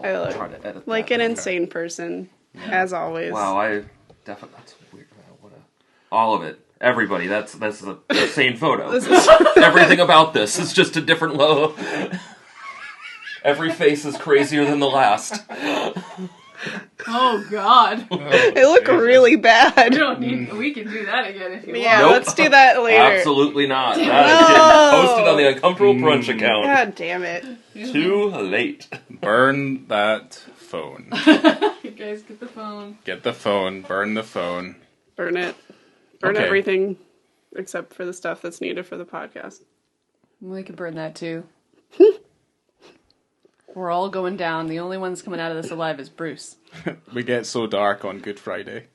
I'll try to edit like that an in. insane person, as always. Wow, I definitely, that's weird. All of it. Everybody, that's the same photo. Everything about this is just a different low. Every face is crazier than the last. Oh, God. They look really bad. We can do that again if you want. Yeah, Nope. let's do that later. Absolutely not. That is getting posted on the Uncomfortable Brunch account. God damn it. Too late. Burn that phone. You guys get the phone. Get the phone. Burn the phone. Burn it. Burn Okay. everything except for the stuff that's needed for the podcast. We can burn that too. We're all going down. The only one that's coming out of this alive is Bruce. We get so dark on Good Friday.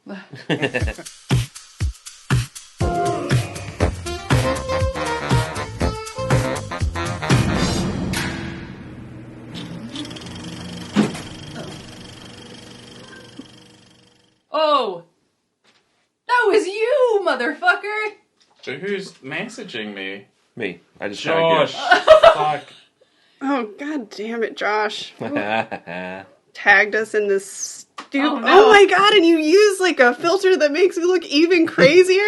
Oh! That was you, motherfucker! Who's messaging me? Me. I just Josh. Fuck. Oh, god damn it, Josh. tagged Tagged us in this stupid... Oh, no. Oh my god, and you use like a filter that makes me look even crazier?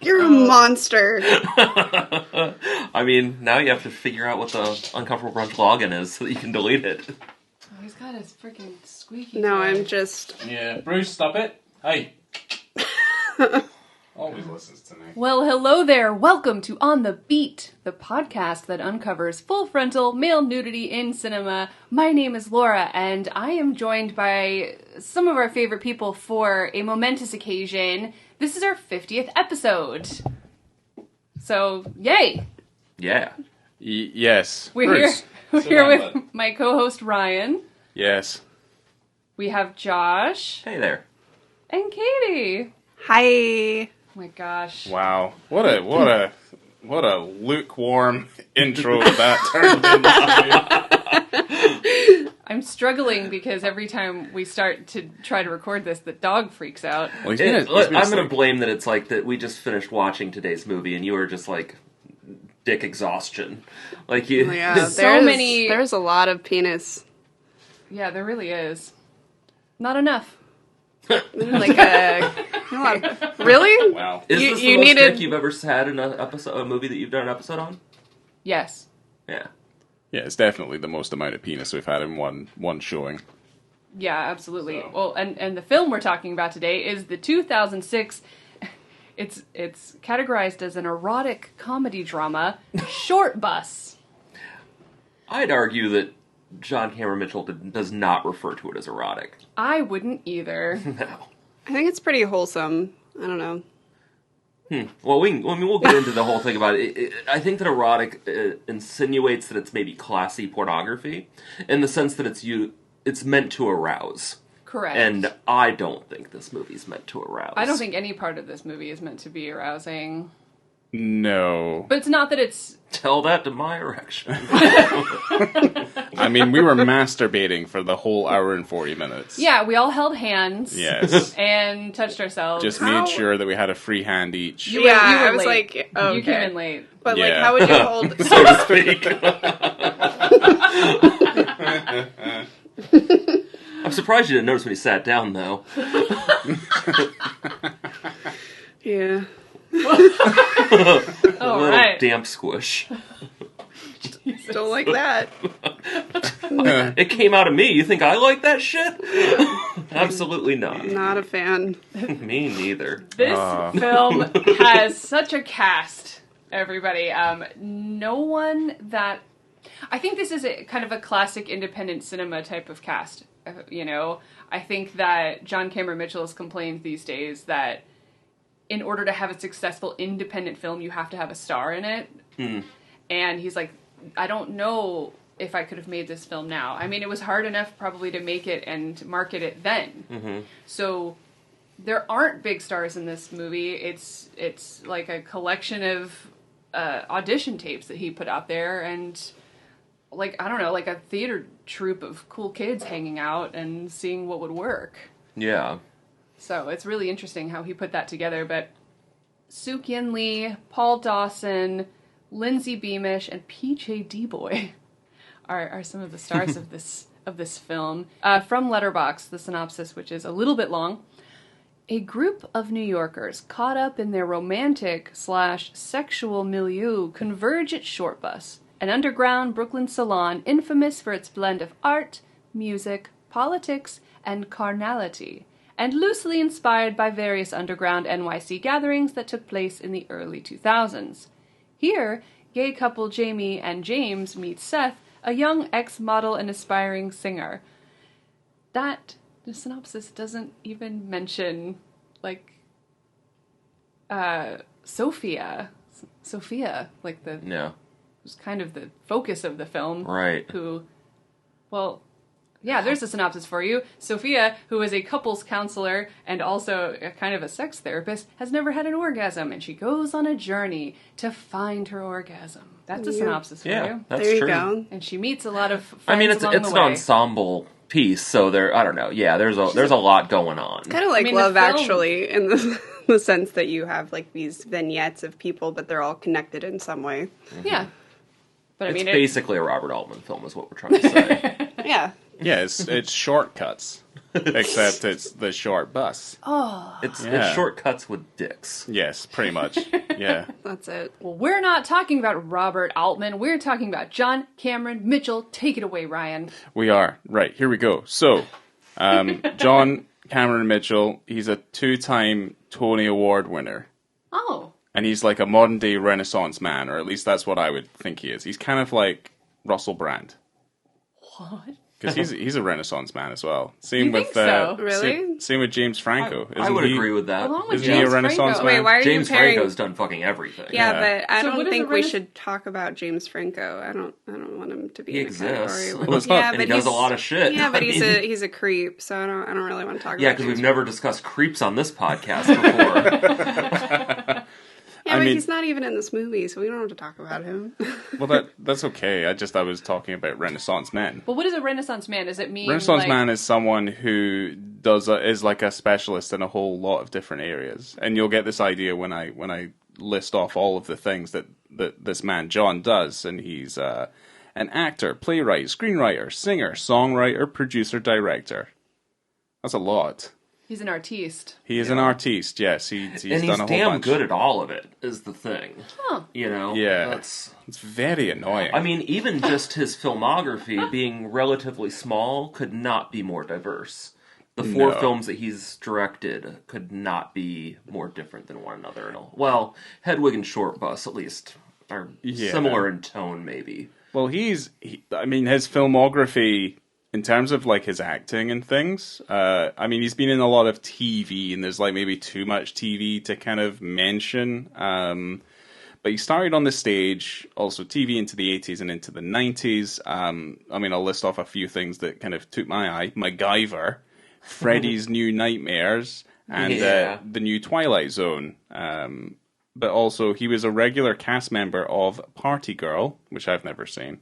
You're a monster. I mean, now you have to figure out what the Uncomfortable Brunch login is so that you can delete it. Oh, he's got his freaking squeaky No, toy. I'm just... Yeah, Bruce, stop it. Hey. Always listens to me. Well, hello there. Welcome to On the Beat, the podcast that uncovers full frontal male nudity in cinema. My name is Laura, and I am joined by some of our favorite people for a momentous occasion. This is our 50th episode. So, yay! Yeah. Yes. We're Bruce. here. We're Sit here down, with bud. my co-host Ryan. Yes. We have Josh Hey there. and Katie. Hi. Oh my gosh. Wow. What a lukewarm intro that turned into. I'm struggling because every time we start to try to record this, the dog freaks out. Well, he's I'm gonna going to sleep. blame that it's like that we just finished watching today's movie and you were just like dick exhaustion. Like you. Yeah, So many- There's a lot of penis. Yeah, there really is. Not enough. Like a... Really? Wow. Is You- this you the most needed- dick you've ever had in a movie that you've done an episode on? Yes. Yeah. Yeah, it's definitely the most amount of penis we've had in one showing. Yeah, absolutely. So- Well, and the film we're talking about today is the 2006. It's categorized as an erotic comedy drama, SHORTBUS. I'd argue that John Cameron Mitchell does not refer to it as erotic. I wouldn't either. No. I think it's pretty wholesome. I don't know. Well, we'll get into the whole thing about it. I think that erotic insinuates that it's maybe classy pornography, in the sense that it's meant to arouse. Correct. And I don't think this movie's meant to arouse. I don't think any part of this movie is meant to be arousing. No. But it's not that it's... Tell that to my erection. I mean, we were masturbating for the whole hour and 40 minutes. Yeah, we all held hands. Yes. And touched ourselves. Just How- made sure that we had a free hand each. You were I was late. like, okay. You came in late. But like, Yeah. how would you hold... So to speak. I'm surprised you didn't notice when he sat down, though. Yeah. A All little right. damp squish. Don't like that. It came out of me. You think I like that shit? Absolutely not. Not a fan. Me neither. This film has such a cast, everybody. No one that... I think this is a kind of a classic independent cinema type of cast. You know, I think that John Cameron Mitchell has complained these days that in order to have a successful independent film, you have to have a star in it. And he's like, I don't know if I could have made this film now. I mean, it was hard enough probably to make it and market it then. So there aren't big stars in this movie. It's like a collection of audition tapes that he put out there, and like, I don't know, like a theater troupe of cool kids hanging out and seeing what would work. Yeah. So it's really interesting how he put that together. But Suk Yin Lee, Paul Dawson, Lindsay Beamish, and PJ D-Boy are some of the stars of this film. From Letterboxd, the synopsis, which is a little bit long. A group of New Yorkers caught up in their romantic/sexual milieu converge at SHORTBUS, an underground Brooklyn salon infamous for its blend of art, music, politics, and carnality, and loosely inspired by various underground NYC gatherings that took place in the early 2000s. Here, gay couple Jamie and James meet Seth, a young ex-model and aspiring singer. The synopsis doesn't even mention, like, Sophia, like who's kind of the focus of the film. Right. There's a synopsis for you. Sophia, who is a couples counselor and also a kind of a sex therapist, has never had an orgasm, and she goes on a journey to find her orgasm. That's a synopsis for you. That's there you true. go. And she meets a lot of friends I mean, it's along an the way. ensemble piece, so I don't know. Yeah, there's a lot going on. Kind of like I mean, Love the film- Actually, in the sense that you have like these vignettes of people, but they're all connected in some way. Yeah. But It's basically a Robert Altman film, is what we're trying to say. Yeah. Yeah, it's shortcuts, except it's the short bus. It's Yeah. shortcuts with dicks. Yes, pretty much. Yeah. That's it. Well, we're not talking about Robert Altman. We're talking about John Cameron Mitchell. Take it away, Ryan. We are. Right, here we go. So, John Cameron Mitchell, he's a 2-time Tony Award winner. Oh. And he's like a modern day Renaissance man, or at least that's what I would think he is. He's kind of like Russell Brand. What? Because he's a Renaissance man as well. You Same think with so? Really? Same with James Franco. I would agree with that. Along with Isn't he a James Renaissance Franco. man? Wait, why are James you comparing? Franco's done fucking everything. Yeah, Yeah. but I So what don't is think a we Renaissance- should talk about James Franco. I don't want him to be He in the category. exists. with- Well, it's not- yeah, and but he does a he's- lot of shit. Yeah, but I he's mean- he's a creep, so I don't really want to talk Yeah, about. because James we've never discussed creeps on this podcast before. Yeah, I but mean- he's not even in this movie, so we don't have to talk about him. Well, that's okay. I was talking about Renaissance men. But what is a Renaissance man? Does it mean Renaissance man is someone who is like a specialist in a whole lot of different areas, and you'll get this idea when I list off all of the things that this man John does, and he's an actor, playwright, screenwriter, singer, songwriter, producer, director. That's a lot. he's an artiste? He is an artiste, yes. He's and he's done a whole damn bunch. good at all of it, is the thing. Huh. You know? Yeah. It's very annoying. I mean, even just his filmography being relatively small could not be more diverse. The 4 No. films that he's directed could not be more different than one another. Well, Hedwig and Shortbus, at least, are Yeah. similar in tone, maybe. Well, his filmography, in terms of like his acting and things, he's been in a lot of TV, and there's like maybe too much TV to kind of mention. But he started on the stage, also TV into the 80s and into the 90s. I'll list off a few things that kind of took my eye. MacGyver, Freddy's New Nightmares, and the new Twilight Zone. But also, he was a regular cast member of Party Girl, which I've never seen.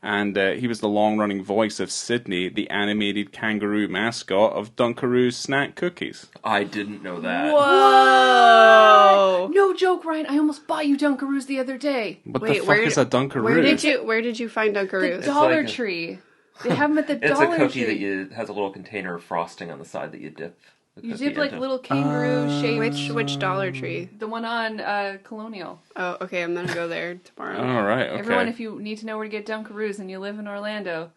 And he was the long-running voice of Sydney, the animated kangaroo mascot of Dunkaroo's Snack Cookies. I didn't know that. Whoa! No joke, Ryan. I almost bought you Dunkaroos the other day. What Wait, the fuck where is a Dunkaroo? Where did you find The Dunkaroos? Dollar like a- Tree. They have them at the It's Dollar a cookie Tree. that has a little container of frosting on the side that you dip. the You cookie dip like into. little kangaroo shaped. Which Dollar Tree? The one on Colonial. Oh, okay. I'm gonna go there tomorrow. All right, okay. Everyone, if you need to know where to get Dunkaroos and you live in Orlando,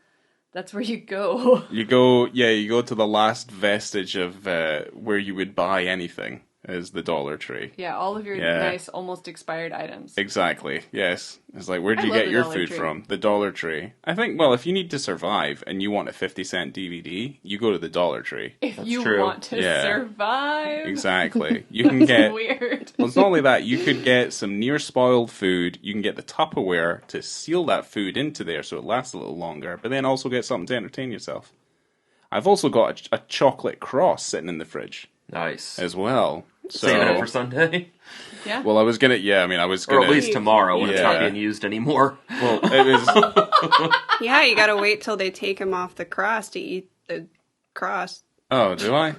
that's where you go. You go to the last vestige of where you would buy anything, is the Dollar Tree. Yeah, all of your Yeah. nice, almost expired items. Exactly, yes. It's like, where do I you love get the your Dollar food Tree. from? The Dollar Tree. I think, well, if you need to survive and you want a 50-cent DVD, you go to the Dollar Tree. If That's you true. want to Yeah. survive. Exactly. You can get... Weird. Well, it's not only that. You could get some near-spoiled food. You can get the Tupperware to seal that food into there so it lasts a little longer, but then also get something to entertain yourself. I've also got a chocolate cross sitting in the fridge Nice. as well. So, Saving it for Sunday? Yeah. well, I was gonna, Or at least tomorrow when it's not Yeah. being used anymore. Well, it was. Yeah, you gotta wait till they take him off the cross to eat the cross. Oh, do I?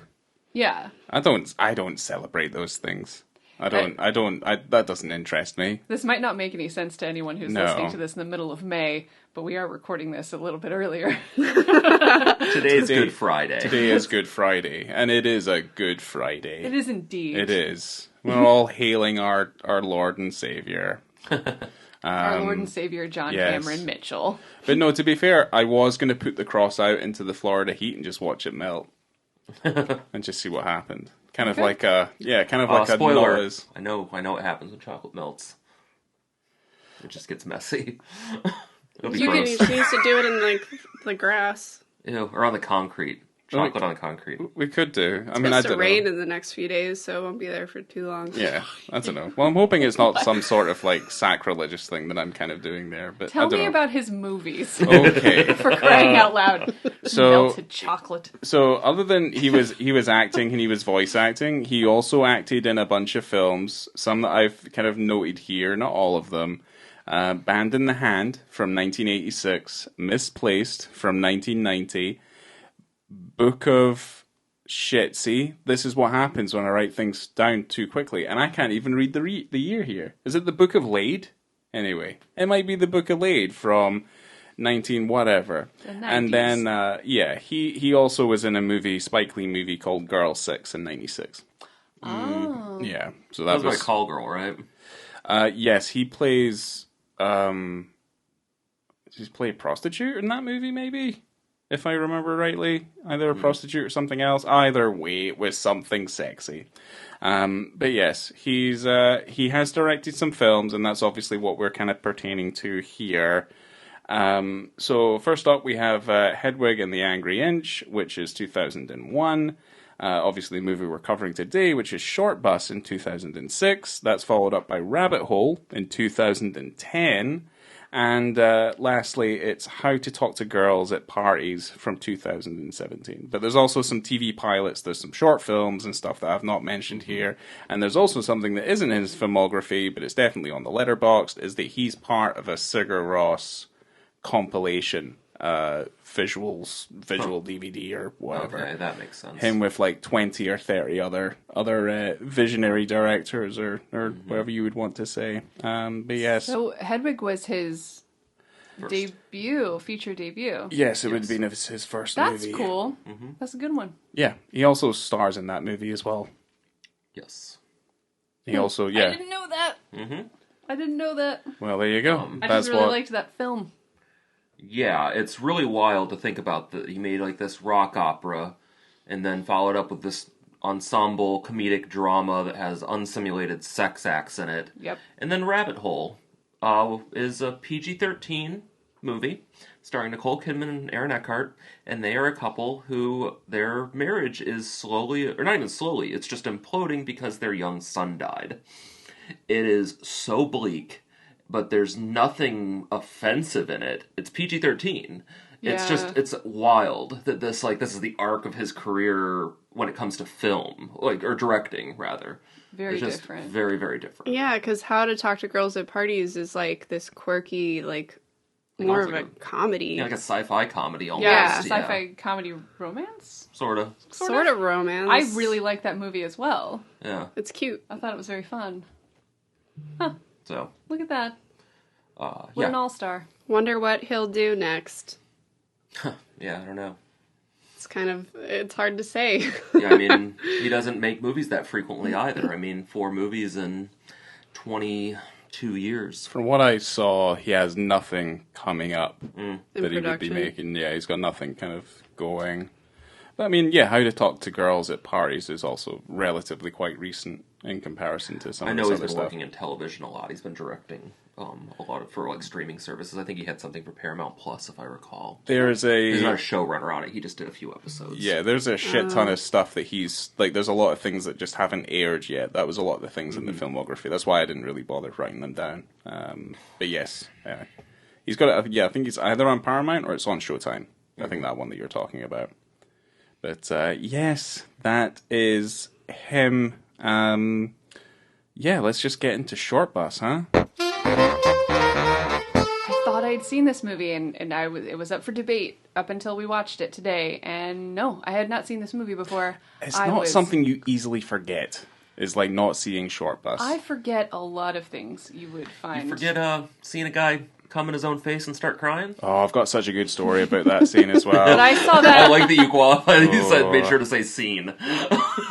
Yeah. I don't celebrate those things. That doesn't interest me. This might not make any sense to anyone who's No. listening to this in the middle of May, but we are recording this a little bit earlier. Today's Good Friday. Today is Good Friday, and it is a Good Friday. It is indeed. It is. We're all hailing our Lord and Savior. Our Lord and Savior, John yes. Cameron Mitchell. But no, to be fair, I was going to put the cross out into the Florida heat and just watch it melt. And just see what happened. Kind of like a spoiler. Noah's. I know what happens when chocolate melts. It just gets messy. It'll be You gross. needs to do it in like the grass. Ew, or on the concrete. Chocolate on the concrete. We could do. I mean, It's I supposed don't to rain know. in the next few days, so it won't be there for too long. Yeah, I don't know. Well, I'm hoping it's not some sort of like sacrilegious thing that I'm kind of doing there. But I Tell don't me know. about his movies. Okay. For crying out loud. So- Melted chocolate. So other than he was acting and he was voice acting, he also acted in a bunch of films. Some that I've kind of noted here, not all of them. Band in the Hand from 1986, Misplaced from 1990, Book of Shitsy. This is what happens when I write things down too quickly, and I can't even read the year here. Is it the Book of Lade? Anyway, it might be the Book of Lade from 19 whatever. The 90s. And then he also was in a Spike Lee movie called Girl 6 in 96. Oh. Yeah, so That that was was my call girl, right? yes, he plays he's played prostitute in that movie, maybe, if I remember rightly. Either a prostitute or something else. Either way, it was something sexy. But yes, he has directed some films, and that's obviously what we're kind of pertaining to here. So first up, we have Hedwig and the Angry Inch, which is 2001. Obviously, the movie we're covering today, which is Shortbus in 2006. That's followed up by Rabbit Hole in 2010. And lastly, it's How to Talk to Girls at Parties from 2017. But there's also some TV pilots, there's some short films and stuff that I've not mentioned here. And there's also something that isn't in his filmography, but it's definitely on the Letterboxd, is that he's part of a Sigur Rós compilation, visual DVD or whatever. Okay, that makes sense. Him with like 20 or 30 other visionary directors or whatever you would want to say. But yes. So Hedwig was his feature debut. Yes, it would have been his first That's movie. cool. That's a good one. Yeah, he also stars in that movie as well. Yes. He also, I yeah. didn't know that. I didn't know that. Well, there you go. I That's just really what. liked that film. Yeah, it's really wild to think about that he made like this rock opera and then followed up with this ensemble comedic drama that has unsimulated sex acts in it. Yep. And then Rabbit Hole is a PG-13 movie starring Nicole Kidman and Aaron Eckhart, and they are a couple who their marriage is slowly, or not even slowly, it's just imploding because their young son died. It is so bleak, but there's nothing offensive in it. It's PG-13. It's Yeah. just, it's wild that this is the arc of his career when it comes to film, or directing, rather. Very It's just different. Very, very different. Yeah, because How to Talk to Girls at Parties is like this quirky, more of like a comedy. Yeah, like a sci-fi comedy almost. Yeah, Sci-fi comedy romance? Sort of. Sort of romance. I really like that movie as well. Yeah. It's cute. I thought it was very fun. So, Look at that. What yeah. an all-star. Wonder what he'll do next. Yeah, I don't know. It's hard to say. Yeah, I mean, he doesn't make movies that frequently either. I mean, 4 movies in 22 years. From what I saw, he has nothing coming up that In he would be production. making. Yeah, he's got nothing kind of going. But I mean, yeah, How to Talk to Girls at Parties is also relatively quite recent in comparison to some I of know his he's other been stuff. working in television a lot. He's been directing a lot for streaming services. I think he had something for Paramount Plus, if I recall. There's He's not a a showrunner on it. He just did a few episodes. yeah, there's a shit ton of stuff that he's like. There's a lot of things that just haven't aired yet. That was a lot of the things in the filmography. That's why I didn't really bother writing them down. But yes, he's got it. Yeah, I think it's either on Paramount or it's on Showtime. I think that one that you're talking about. But yes, that is him. Yeah, let's just get into Shortbus, huh? I thought I'd seen this movie, and it was up for debate up until we watched it today. And no, I had not seen this movie before. It's not something you easily forget. is like not seeing Shortbus. I forget a lot of things you would find. You forget seeing a guy come in his own face and start crying? Oh, I've got such a good story about that scene as well. But I saw that. I like that you qualified. You said made sure to say scene.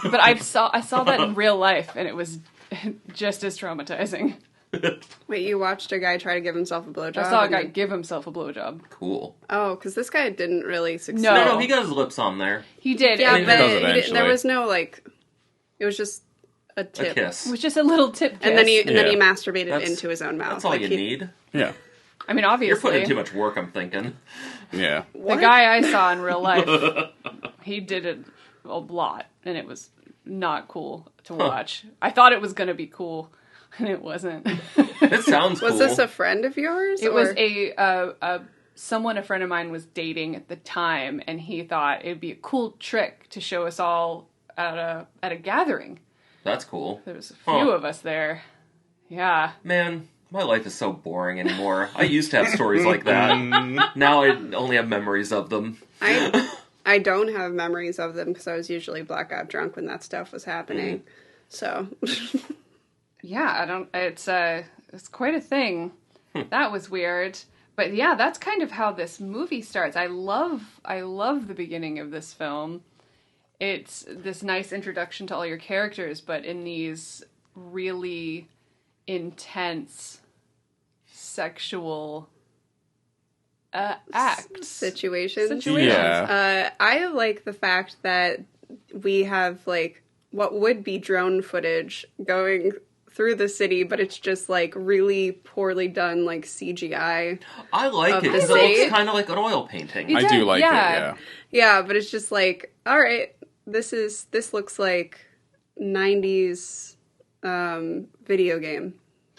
But I saw that in real life, and it was just as traumatizing. Wait, you watched a guy try to give himself a blowjob? I saw a guy give himself a blowjob. Cool. Oh, because this guy didn't really succeed. No. No, he got his lips on there. He did. Yeah, and but does he eventually. there was no, like, it was just a tip. A kiss. it was just a little tip kiss. And then he Yeah. masturbated That's- into his own mouth. That's all like you need. Yeah. I mean, You're obviously. putting in too much work, I'm thinking. Yeah. The guy I saw in real life, he did it a lot, and it was not cool to watch. I thought it was going to be cool, and it wasn't. It sounds cool. Was this a friend of yours? It was a someone a friend of mine was dating at the time, and he thought it'd be a cool trick to show us all at a gathering. That's cool. There was a few of us there. Yeah. Man, my life is so boring anymore. I used to have stories like that. Now I only have memories of them. I don't have memories of them because I was usually blackout drunk when that stuff was happening. So Yeah, I don't. It's quite a thing. That was weird, but yeah, that's kind of how this movie starts. I love the beginning of this film. It's this nice introduction to all your characters, but in these really intense sexual acts. situations. Yeah. I like the fact that we have like what would be drone footage going through the city, but it's just like really poorly done, like CGI. I like it because the it looks city. kind of like an oil painting. It I did, do like yeah. it, yeah. Yeah, but it's just like, all right, this looks like 90s video game.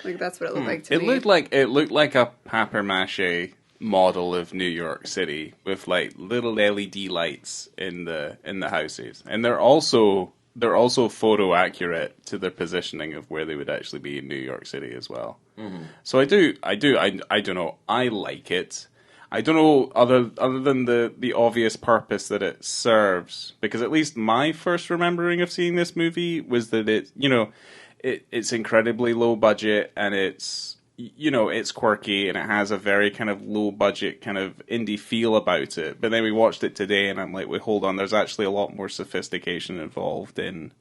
Like that's what it looked like to It me. looked like a papier-mâché model of New York City with like little LED lights in the houses, and they're also photo accurate to their positioning of where they would actually be in New York City as well. Mm-hmm. So I don't know. I like it. I don't know other than the obvious purpose that it serves, because at least my first remembering of seeing this movie was that it's incredibly low budget, and it's quirky, and it has a very kind of low budget kind of indie feel about it. But then we watched it today, and I'm like, wait, hold on, there's actually a lot more sophistication involved in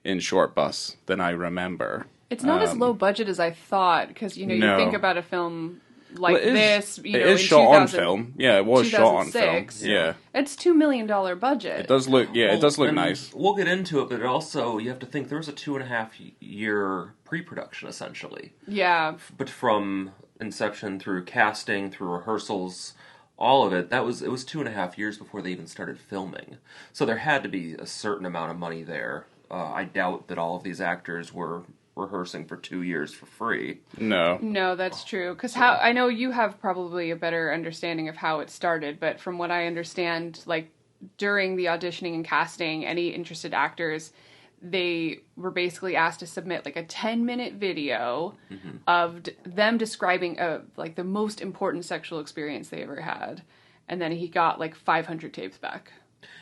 Shortbus than I remember. It's not as low budget as I thought, because you No. think about a film like Well, this. it is in shot on 2000 film. Yeah, it was shot on film. 2006. Yeah, It's $2 million budget. it does look. Yeah, it does look and nice. We'll get into it, but also you have to think there was a 2.5 year pre-production essentially. Yeah. But from inception through casting, through rehearsals, all of it, it was 2.5 years before they even started filming. So there had to be a certain amount of money there. I doubt that all of these actors were rehearsing for 2 years for free. No, that's true. Because I know you have probably a better understanding of how it started, but from what I understand, like during the auditioning and casting, any interested actors, they were basically asked to submit like a 10-minute video of them describing like the most important sexual experience they ever had, and then he got like 500 tapes back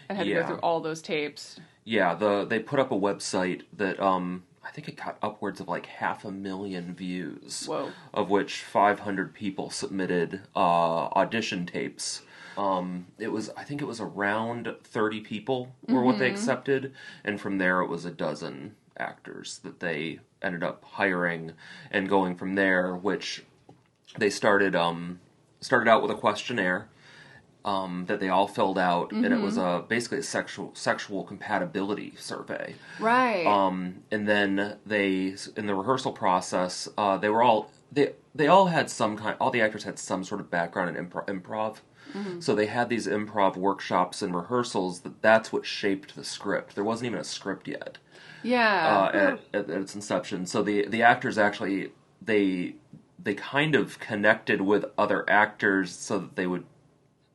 and had to go through all those tapes. Yeah, they put up a website that I think it got upwards of like 500,000 views. Whoa. Of which 500 people submitted audition tapes. I think it was around 30 people were what they accepted, and from there it was a dozen actors that they ended up hiring and going from there, which they started out with a questionnaire that they all filled out, and it was basically a sexual compatibility survey. Right. And then in the rehearsal process, all the actors had some sort of background in improv. So they had these improv workshops and rehearsals. That's what shaped the script. There wasn't even a script yet. Yeah. At its inception. So the actors actually they kind of connected with other actors so that they would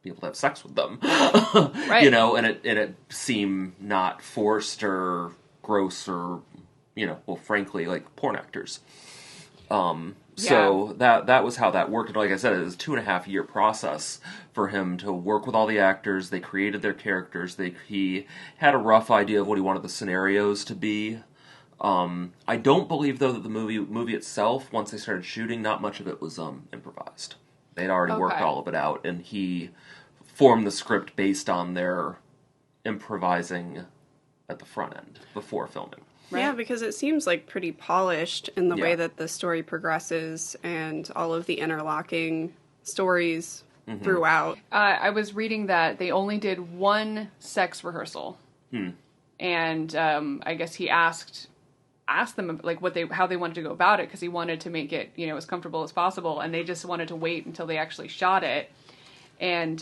be able to have sex with them. Right. And it seemed not forced or gross or frankly, like porn actors. So that was how that worked. And like I said, it was a 2.5 year process for him to work with all the actors. They created their characters. He had a rough idea of what he wanted the scenarios to be. I don't believe, though, that the movie itself, once they started shooting, not much of it was improvised. They'd already worked all of it out, and he formed the script based on their improvising at the front end before filming. Right. Yeah, because it seems like pretty polished in the way that the story progresses and all of the interlocking stories throughout. I was reading that they only did one sex rehearsal, and I guess he asked them like how they wanted to go about it, because he wanted to make it as comfortable as possible, and they just wanted to wait until they actually shot it. And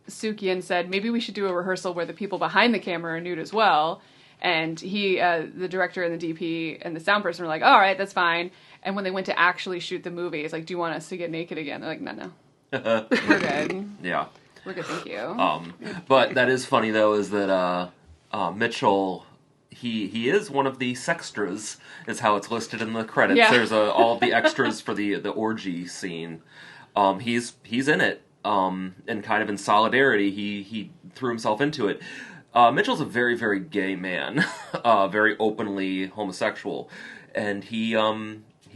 Sukien said, maybe we should do a rehearsal where the people behind the camera are nude as well. And he, the director and the DP and the sound person were like, all right, that's fine. And when they went to actually shoot the movie, it's like, do you want us to get naked again? They're like, no. We're good. Yeah. We're good, thank you. But that is funny, though, is that Mitchell, he is one of the sextras, is how it's listed in the credits. Yeah. There's all of the extras for the orgy scene. He's in it, and kind of in solidarity, he threw himself into it. Mitchell's a very, very gay man, very openly homosexual, and he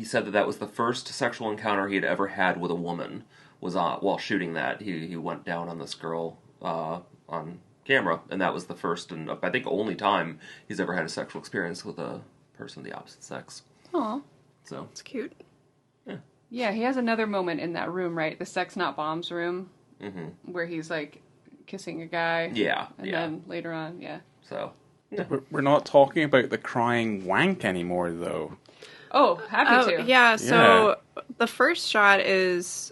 said that was the first sexual encounter he had ever had with a woman, was while shooting that. He went down on this girl on camera, and that was the first and I think only time he's ever had a sexual experience with a person of the opposite sex. Aw. So it's cute. Yeah, he has another moment in that room, right? The Sex Not Bombs room, where he's like kissing a guy. Yeah, and then later on, So we're not talking about the crying wank anymore, though. Oh, happy to. Yeah, so the first shot is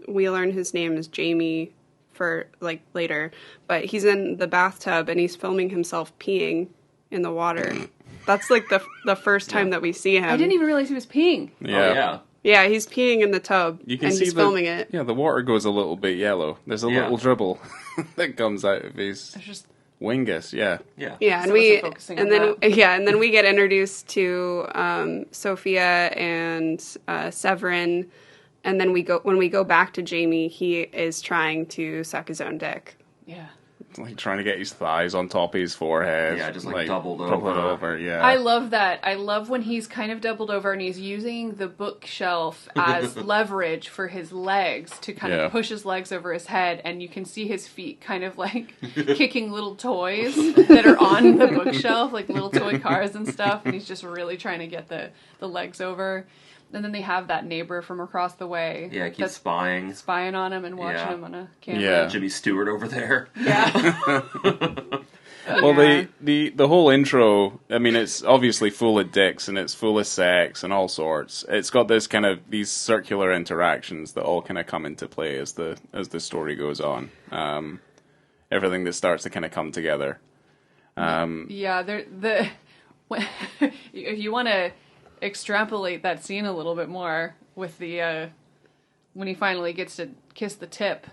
we learn his name is Jamie for like later, but he's in the bathtub and he's filming himself peeing in the water. That's like the first time that we see him. I didn't even realize he was peeing. Yeah. Oh, yeah. Yeah, he's peeing in the tub, You can and see he's filming it. Yeah, the water goes a little bit yellow. There's a little dribble that comes out of his wingus. Yeah, and then we get introduced to Sophia and Severin, and then when we go back to Jamie, he is trying to suck his own dick. Yeah. Like trying to get his thighs on top of his forehead. Yeah, just like doubled over. Yeah. I love that. I love when he's kind of doubled over and he's using the bookshelf as leverage for his legs to kind of push his legs over his head, and you can see his feet kind of like kicking little toys that are on the bookshelf, like little toy cars and stuff, and he's just really trying to get the legs over. And then they have that neighbor from across the way. Yeah, keeps spying on him and watching him on a camera. Yeah. Jimmy Stewart over there. Yeah. Well, the whole intro, I mean, it's obviously full of dicks and it's full of sex and all sorts. It's got this kind of these circular interactions that all kind of come into play as the story goes on. Everything that starts to kind of come together. If you want to extrapolate that scene a little bit more with the when he finally gets to kiss the tip,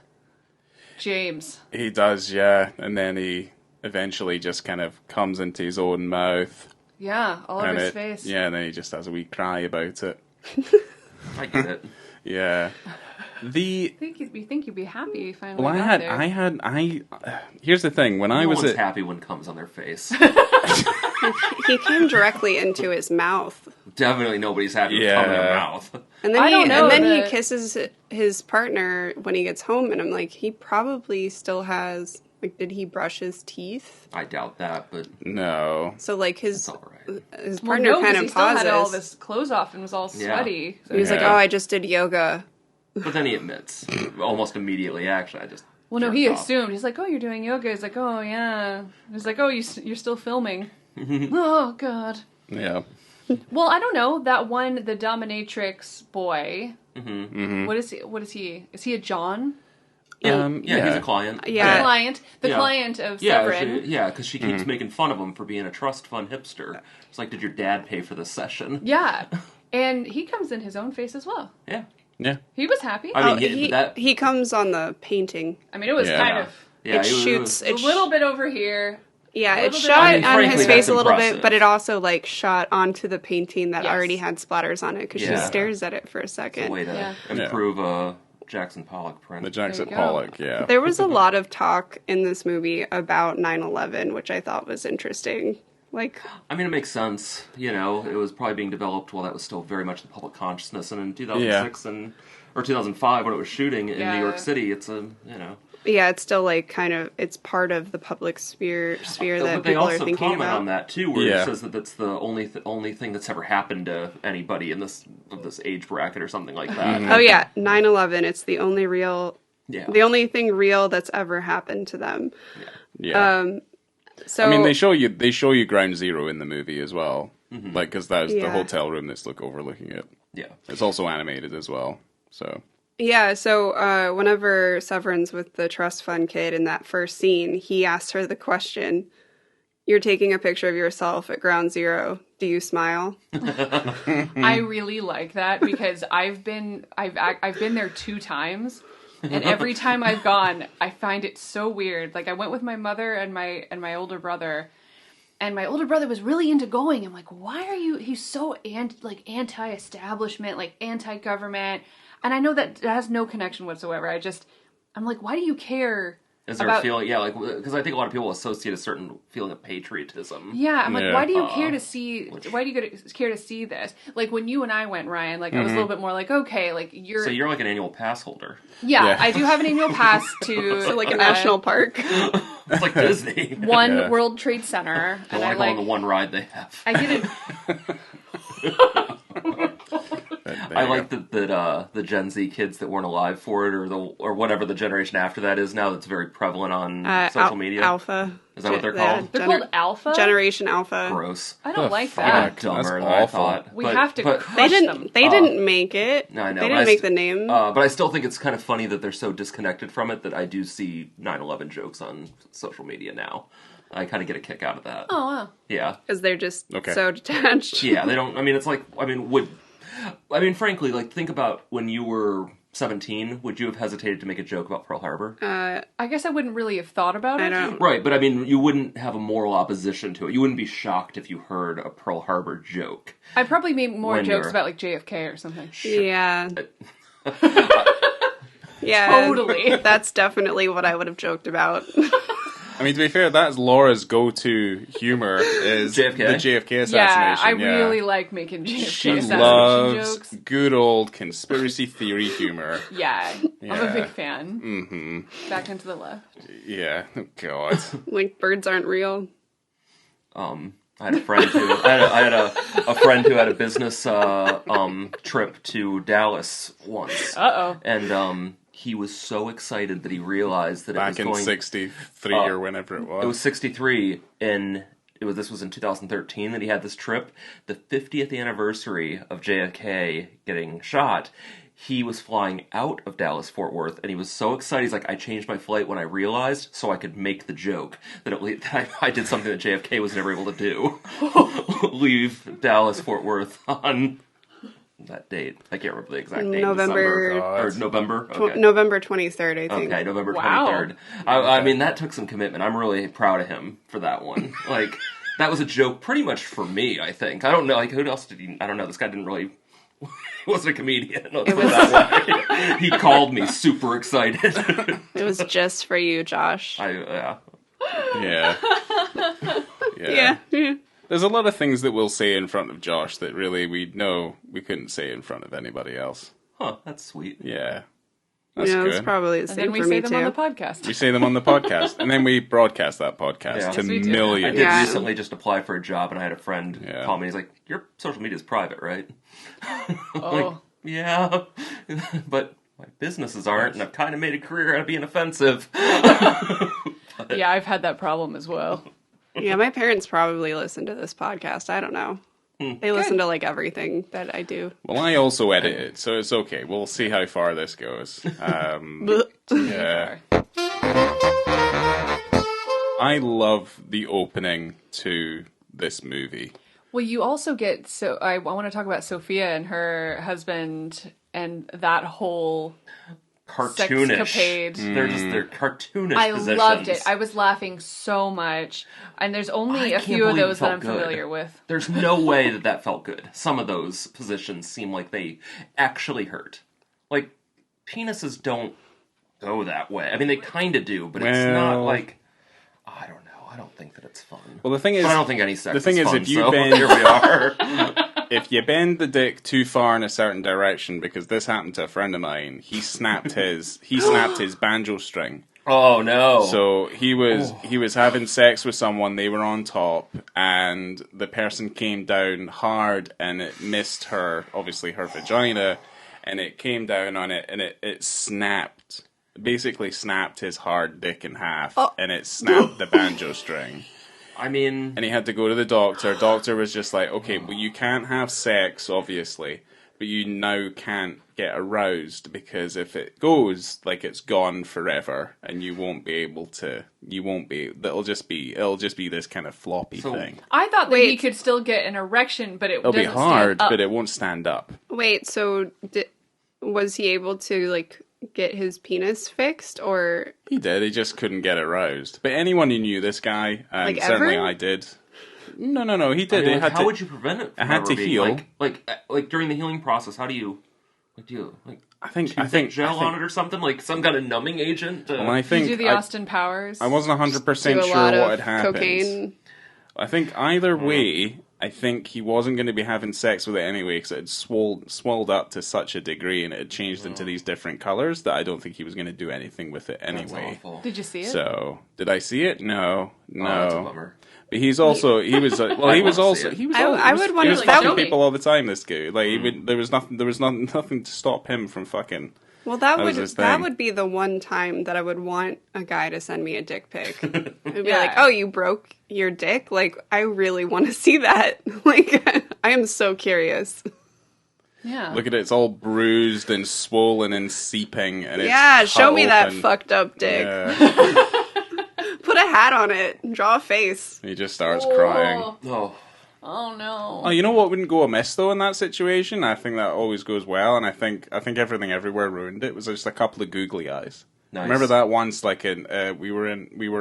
James. He does, yeah, and then he eventually just kind of comes into his own mouth. Yeah, all over his face. Yeah, and then he just has a wee cry about it. I get it. Yeah. You think you'd be happy you finally Well, got there. here's the thing, when I was happy when comes on their face. He came directly into his mouth. Definitely nobody's happy with coming in their mouth. And then he kisses his partner when he gets home, and I'm like, he probably still has, like, did he brush his teeth? I doubt that, but no. So like his partner kind kind of of still pauses. had all this clothes off and was all sweaty. So he was like, "Oh, I just did yoga." But then he admits, almost immediately, actually, I just... Well, no, he assumed. He's like, "Oh, you're doing yoga." He's like, "Oh, yeah." He's like, "Oh, you're still filming." Oh, God. Yeah. Well, I don't know. That one, the dominatrix boy. Mm-hmm. What is he? Is he a John? He's a client. The client of Severin. Because she keeps making fun of him for being a trust fund hipster. It's like, did your dad pay for this session? Yeah. And he comes in his own face as well. Yeah. Yeah. He was happy. I mean, he comes on the painting. I mean, it was kind of... It shoots a little bit over here. Yeah, it shot on his face a little impressive. bit, but it also like shot onto the painting that Yes. already had splatters on it because she stares at it for a second. It's a way to improve a Jackson Pollock print. The Jackson There you go. Pollock, yeah. There was a lot of talk in this movie about 9/11, which I thought was interesting. Like, I mean, it makes sense. You know, it was probably being developed while that was still very much the public consciousness. And in 2006 or 2005, when it was shooting in New York City, it's a, you know. yeah, it's still like kind of, it's part of the public sphere that people are thinking about. But they also comment on that too, where it says that that's the only thing that's ever happened to anybody in this age bracket or something like that. Oh yeah, 9/11. It's the only thing real that's ever happened to them. Yeah. So I mean, they show you Ground Zero in the movie as well, like because that's the hotel room that's overlooking it. Yeah, it's also animated as well. So. Yeah, so whenever Severin's with the trust fund kid in that first scene, he asks her the question, "You're taking a picture of yourself at Ground Zero. Do you smile?" I really like that because I've been there 2 times, and every time I've gone, I find it so weird. Like I went with my mother and my older brother. And my older brother was really into going. I'm like, why are you? He's so anti-establishment, like anti-government. And I know that has no connection whatsoever. I'm like, why do you care? Is there a feeling? Yeah, like because I think a lot of people associate a certain feeling of patriotism. Yeah, I'm like, why do you care to see? Why do you care to see this? Like when you and I went, Ryan. Like I was a little bit more like, okay, like you're. So you're like an annual pass holder. Yeah, I do have an annual pass to like a national park. It's like Disney. One World Trade Center, and I like on the one ride they have. I did it. I like that the Gen Z kids that weren't alive for it, or whatever the generation after that is now, that's very prevalent on social media. Alpha. Is that what they're called? They're called Alpha? Generation Alpha. Gross. I don't like that. Dumber than I thought. We have to crush them. They didn't make it. No, I know. They didn't make the name. But I still think it's kind of funny that they're so disconnected from it that I do see 9/11 jokes on social media now. I kind of get a kick out of that. Oh, wow. Yeah. Because they're just so detached. Yeah, they don't... I mean, it's like... frankly, like, think about when you were 17, would you have hesitated to make a joke about Pearl Harbor? I guess I wouldn't really have thought about it. Right, but I mean, you wouldn't have a moral opposition to it. You wouldn't be shocked if you heard a Pearl Harbor joke. I'd probably make more jokes about, like, JFK or something. Sure. Yeah. Yeah. Totally. That's definitely what I would have joked about. I mean, to be fair, that's Laura's go-to humor is JFK? the JFK assassination. Yeah, I really like making JFK assassination loves jokes. Good old conspiracy theory humor. Yeah, I'm a big fan. Mm-hmm. Back into the left. Yeah, oh, God. Like birds aren't real. I had a friend who I had a friend who had a business trip to Dallas once. And he was so excited that he realized that back it was in 63 or whenever it was. It was 63, and this was in 2013 that he had this trip. The 50th anniversary of JFK getting shot. He was flying out of Dallas-Fort Worth, and he was so excited. He's like, I changed my flight when I realized, so I could make the joke that I did something that JFK was never able to do. Leave Dallas-Fort Worth on that date. I can't remember the exact date. November. November? Okay. November 23rd, I think. Okay, November 23rd. I mean, that took some commitment. I'm really proud of him for that one. Like, that was a joke pretty much for me, I think. I don't know, like, who else did he... I don't know, this guy didn't really... He wasn't a comedian. It was that way. He called me super excited. It was just for you, Josh. Yeah. Yeah. There's a lot of things that we'll say in front of Josh that really we know we couldn't say in front of anybody else. Huh, that's sweet. Yeah. That's good. It's probably the same for me, too. And then we say them on the podcast. We say them on the podcast, and then we broadcast that podcast to millions. I did recently just apply for a job, and I had a friend call me. He's like, your social media is private, right? Like, yeah. But my businesses aren't, and I've kind of made a career out of being offensive. Yeah, I've had that problem as well. Yeah, my parents probably listen to this podcast. I don't know. They listen to, like, everything that I do. Well, I also edit it, so it's okay. We'll see how far this goes. Yeah. I love the opening to this movie. Well, you also get... I want to talk about Sophia and her husband and that whole... cartoonish. Sexcapade. They're cartoonish I positions. loved it. I was laughing so much. And there's only a few of those that I'm familiar with. There's no way that felt good. Some of those positions seem like they actually hurt. Like, penises don't go that way. I mean, they kind of do, but it's not like... I don't know. I don't think that it's fun. Well, the thing is, but I don't think any sex the thing is is, fun, if you so bend, here we are. if you bend the dick too far in a certain direction, because this happened to a friend of mine, he snapped his banjo string. Oh no! So he was having sex with someone. They were on top, and the person came down hard, and it missed her, obviously her vagina, and it came down on it, and it snapped. Basically, snapped his hard dick in half, and it snapped the banjo string. I mean... And he had to go to the doctor. Doctor was just like, okay, well, you can't have sex, obviously, but you now can't get aroused, because if it goes, like, it's gone forever, and you won't be able to, it'll just be this kind of floppy thing. I thought that he could still get an erection, but it'll be hard, but it won't stand up. Wait, so was he able to, like, get his penis fixed, or... He did, he just couldn't get aroused. But anyone who knew this guy, and like certainly I did... No, he did. I mean, like, how would you prevent it from it had to heal. Like during the healing process, how do you... I think gel on it or something, like some kind of numbing agent. I think you do the Austin Powers. I wasn't 100% sure what had happened. Cocaine. I think either way, I think he wasn't going to be having sex with it anyway, because it had swelled up to such a degree, and it had changed into these different colors that I don't think he was going to do anything with it anyway. That's awful. Did you see it? So did I see it? No. Oh, that's a bummer. But he was fucking people all the time. This guy, like, there was nothing to stop him from fucking. Well, that would be the one time that I would want a guy to send me a dick pic. It would be like, oh, you broke your dick? Like, I really want to see that. Like, I am so curious. Yeah. Look at it; it's all bruised and swollen and seeping, and show me that fucked up dick. Yeah. Put a hat on it. Draw a face. He just starts crying. Oh no. Oh, you know what wouldn't go amiss though in that situation? I think that always goes well, and I think Everything Everywhere ruined it. It was just a couple of googly eyes. Nice. Remember that once? Like we were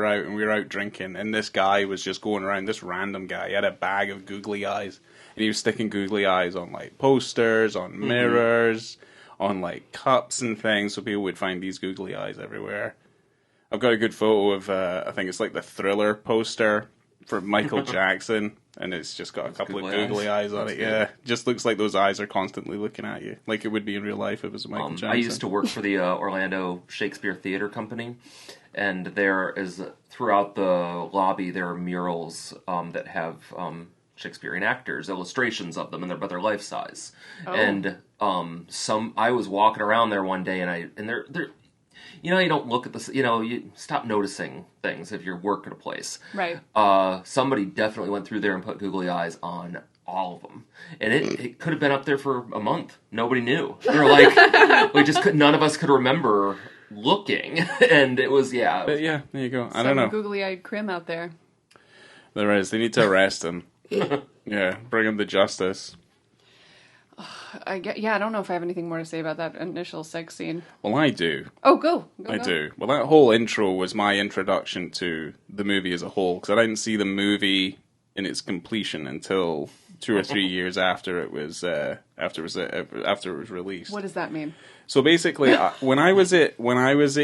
out drinking, and this guy was just going around. This random guy, he had a bag of googly eyes, and he was sticking googly eyes on like posters, on mirrors, on like cups and things, so people would find these googly eyes everywhere. I've got a good photo of, I think it's like the Thriller poster for Michael Jackson, and it's just got a couple of googly eyes on it. Yeah, just looks like those eyes are constantly looking at you, like it would be in real life if it was Michael Jackson. I used to work for the Orlando Shakespeare Theater Company, and there is, throughout the lobby, there are murals that have Shakespearean actors, illustrations of them, and they're their life size. Oh. And I was walking around there one day, and they're you know, you don't look at this, you know, you stop noticing things if you work at a place. Right. Somebody definitely went through there and put googly eyes on all of them. And it could have been up there for a month. Nobody knew. They were like, none of us could remember looking. And it was, But yeah, there you go. I don't know. Googly-eyed crim out there. There is. They need to arrest him. Yeah, bring him to justice. I don't know if I have anything more to say about that initial sex scene. Well, I do. Oh, go. I do. Well, that whole intro was my introduction to the movie as a whole, because I didn't see the movie in its completion until 2 or 3 years after it was released. What does that mean? So basically, when I was at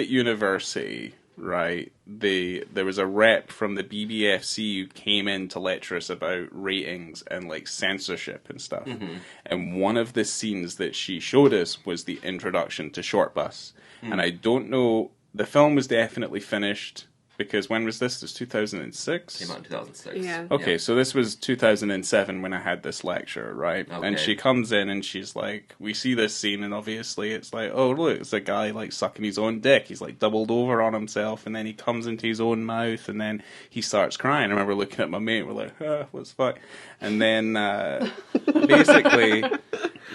university, right, there was a rep from the BBFC who came in to lecture us about ratings and like censorship and stuff. Mm-hmm. And one of the scenes that she showed us was the introduction to SHORTBUS. Mm. And I don't know, the film was definitely finished, because when was this? This was 2006? Came out in 2006. Yeah. Okay, so this was 2007 when I had this lecture, right? Okay. And she comes in and she's like, we see this scene, and obviously it's like, oh, look, it's a guy like sucking his own dick. He's like doubled over on himself, and then he comes into his own mouth, and then he starts crying. I remember looking at my mate, we're like, what's fuck? And then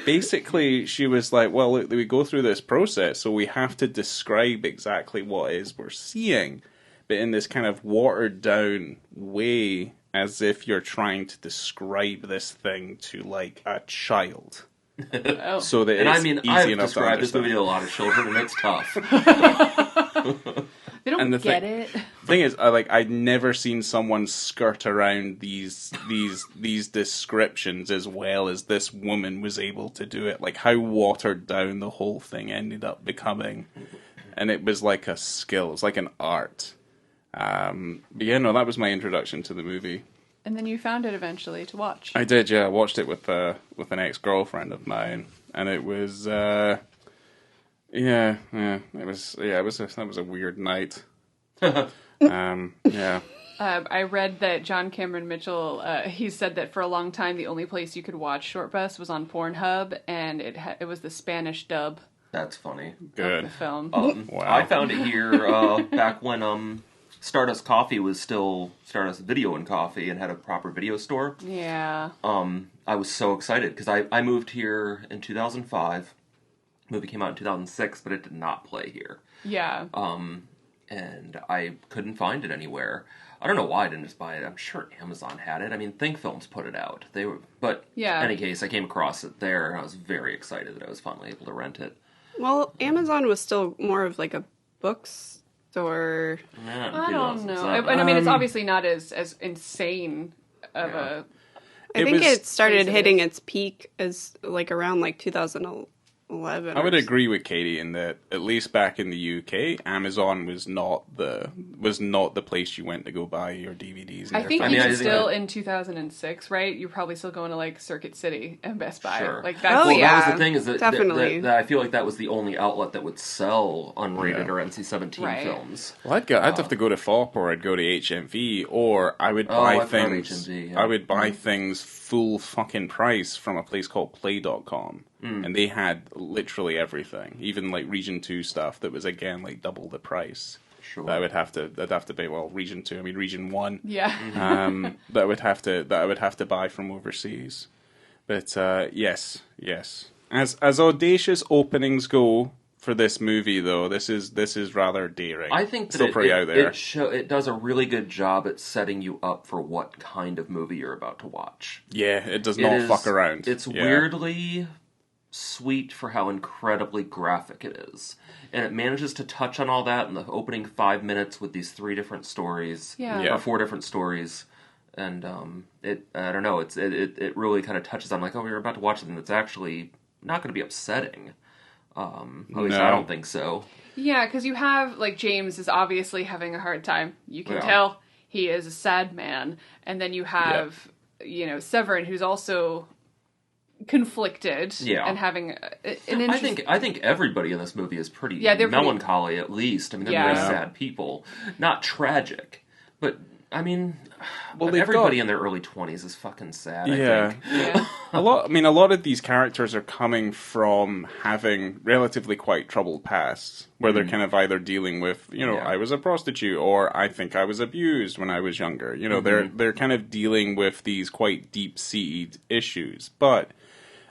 basically she was like, well, look, we go through this process, so we have to describe exactly what it is we're seeing, but in this kind of watered down way, as if you're trying to describe this thing to like a child. Oh. So that I've described this movie to a lot of children, and it's tough. They don't get it. The thing is, I'd never seen someone skirt around these descriptions as well as this woman was able to do it. Like how watered down the whole thing ended up becoming, and it was like a skill. It's like an art. But yeah, no, that was my introduction to the movie. And then you found it eventually to watch. I did, yeah. I watched it with an ex-girlfriend of mine, and it was, that was a weird night. Yeah. I read that John Cameron Mitchell, he said that for a long time the only place you could watch Shortbus was on Pornhub, and it was the Spanish dub. That's funny. Good. Of the film. Wow. I found it here back when Stardust Coffee was still Stardust Video and Coffee and had a proper video store. Yeah. I was so excited because I moved here in 2005. The movie came out in 2006, but it did not play here. Yeah. And I couldn't find it anywhere. I don't know why I didn't just buy it. I'm sure Amazon had it. I mean, Think Films put it out. But in any case, I came across it there, and I was very excited that I was finally able to rent it. Well, Amazon was still more of like a bookstore. Yeah, I don't know. I mean, it's obviously not as insane of a... I think it started hitting its peak as like around like 2011. I would agree with Katie in that at least back in the UK, Amazon was not the place you went to go buy your DVDs. I think even still in 2006, right? You're probably still going to like Circuit City and Best Buy. Sure. Like that's that was the thing is that, definitely. that I feel like that was the only outlet that would sell unrated or NC-17 films. Well, I'd have to go to FOP or I'd go to HMV or I would buy things. HMV, I would buy things full fucking price from a place called Play.com. And they had literally everything, even like Region 2 stuff that was again like double the price. Sure. That I'd have to pay. Well, Region 2, I mean Region 1. Yeah. that I would have to buy from overseas. But yes. As audacious openings go for this movie, though, this is rather daring. I think that still pretty out there. It does a really good job at setting you up for what kind of movie you're about to watch. Yeah, it does not fuck around. It's weirdly sweet for how incredibly graphic it is. And it manages to touch on all that in the opening 5 minutes with these 3 different stories. Yeah. Or 4 different stories. And I don't know, it really kind of touches on like, oh, you're about to watch something that's actually not going to be upsetting. At least I don't think so. Yeah, because you have, like, James is obviously having a hard time. You can tell he is a sad man. And then you have, Severin, who's also conflicted and having an interesting... I think everybody in this movie is pretty melancholy, at least. I mean, they're very sad people. Not tragic, but... I mean, everybody in their early 20s is fucking sad, I think. Yeah. A lot of these characters are coming from having relatively quite troubled pasts, where they're kind of either dealing with, I was a prostitute, or I think I was abused when I was younger. They're kind of dealing with these quite deep-seated issues. But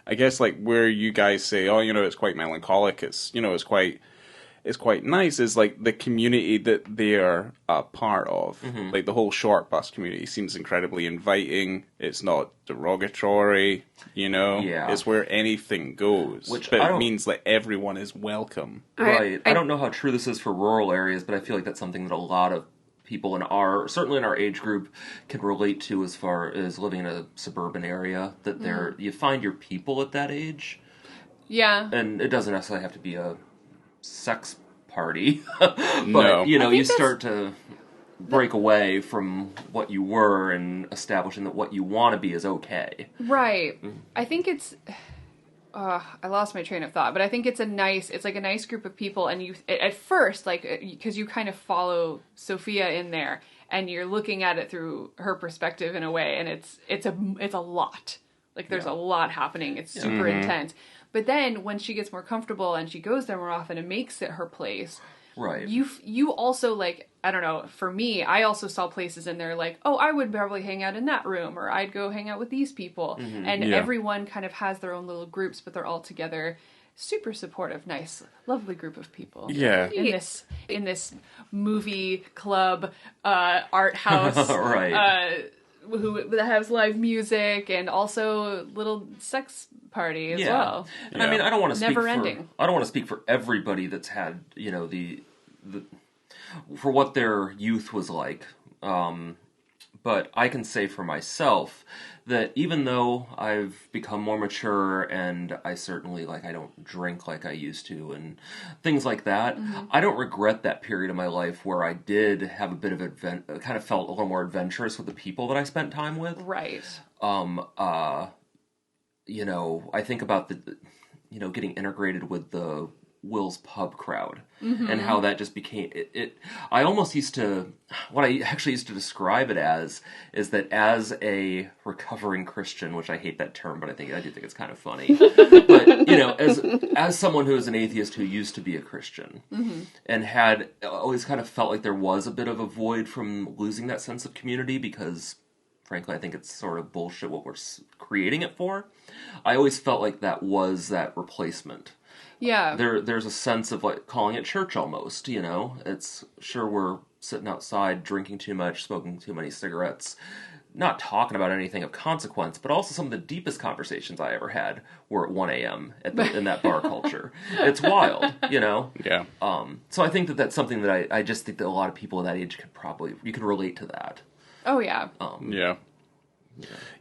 I guess, like, where you guys say, it's quite melancholic, it's quite nice is like the community that they're a part of. Like the whole Shortbus community seems incredibly inviting. It's not derogatory, It's where anything goes. But it means that everyone is welcome. Right. I don't know how true this is for rural areas, but I feel like that's something that a lot of people certainly in our age group can relate to as far as living in a suburban area, that you find your people at that age. Yeah. And it doesn't necessarily have to be a sex party, but you start to break away from what you were and establishing that what you want to be is okay. Right. I think it's I lost my train of thought, but I think it's a nice group of people, and you at first, like, because you kind of follow Sophia in there and you're looking at it through her perspective in a way, and it's a lot. Like, there's a lot happening. It's super intense. But then when she gets more comfortable and she goes there more often and makes it her place, right? You also, like, I don't know, for me, I also saw places in there like, oh, I would probably hang out in that room, or I'd go hang out with these people. And everyone kind of has their own little groups, but they're all together. Super supportive, nice, lovely group of people. Yeah. In this movie club, art house. Right. That has live music and also little sex party as well. And I mean, I don't want to speak never ending. I don't want to speak for everybody that's had, the for what their youth was like. But I can say for myself that even though I've become more mature and I certainly, like, I don't drink like I used to and things like that, I don't regret that period of my life where I did have a bit of kind of felt a little more adventurous with the people that I spent time with. Right. You know, I think about getting integrated with the Will's pub crowd and how that just became it. I almost used to, what I actually used to describe it as is that as a recovering Christian, which I hate that term, but I do think it's kind of funny. But you know, as someone who is an atheist who used to be a Christian and had always kind of felt like there was a bit of a void from losing that sense of community because, frankly, I think it's sort of bullshit what we're creating it for. I always felt like that was that replacement. Yeah. There's a sense of like calling it church almost, you know? It's sure we're sitting outside drinking too much, smoking too many cigarettes, not talking about anything of consequence, but also some of the deepest conversations I ever had were at 1 a.m. in that bar culture. It's wild, you know? Yeah. So I think that that's something that I just think that a lot of people at that age you could relate to that. Oh, yeah.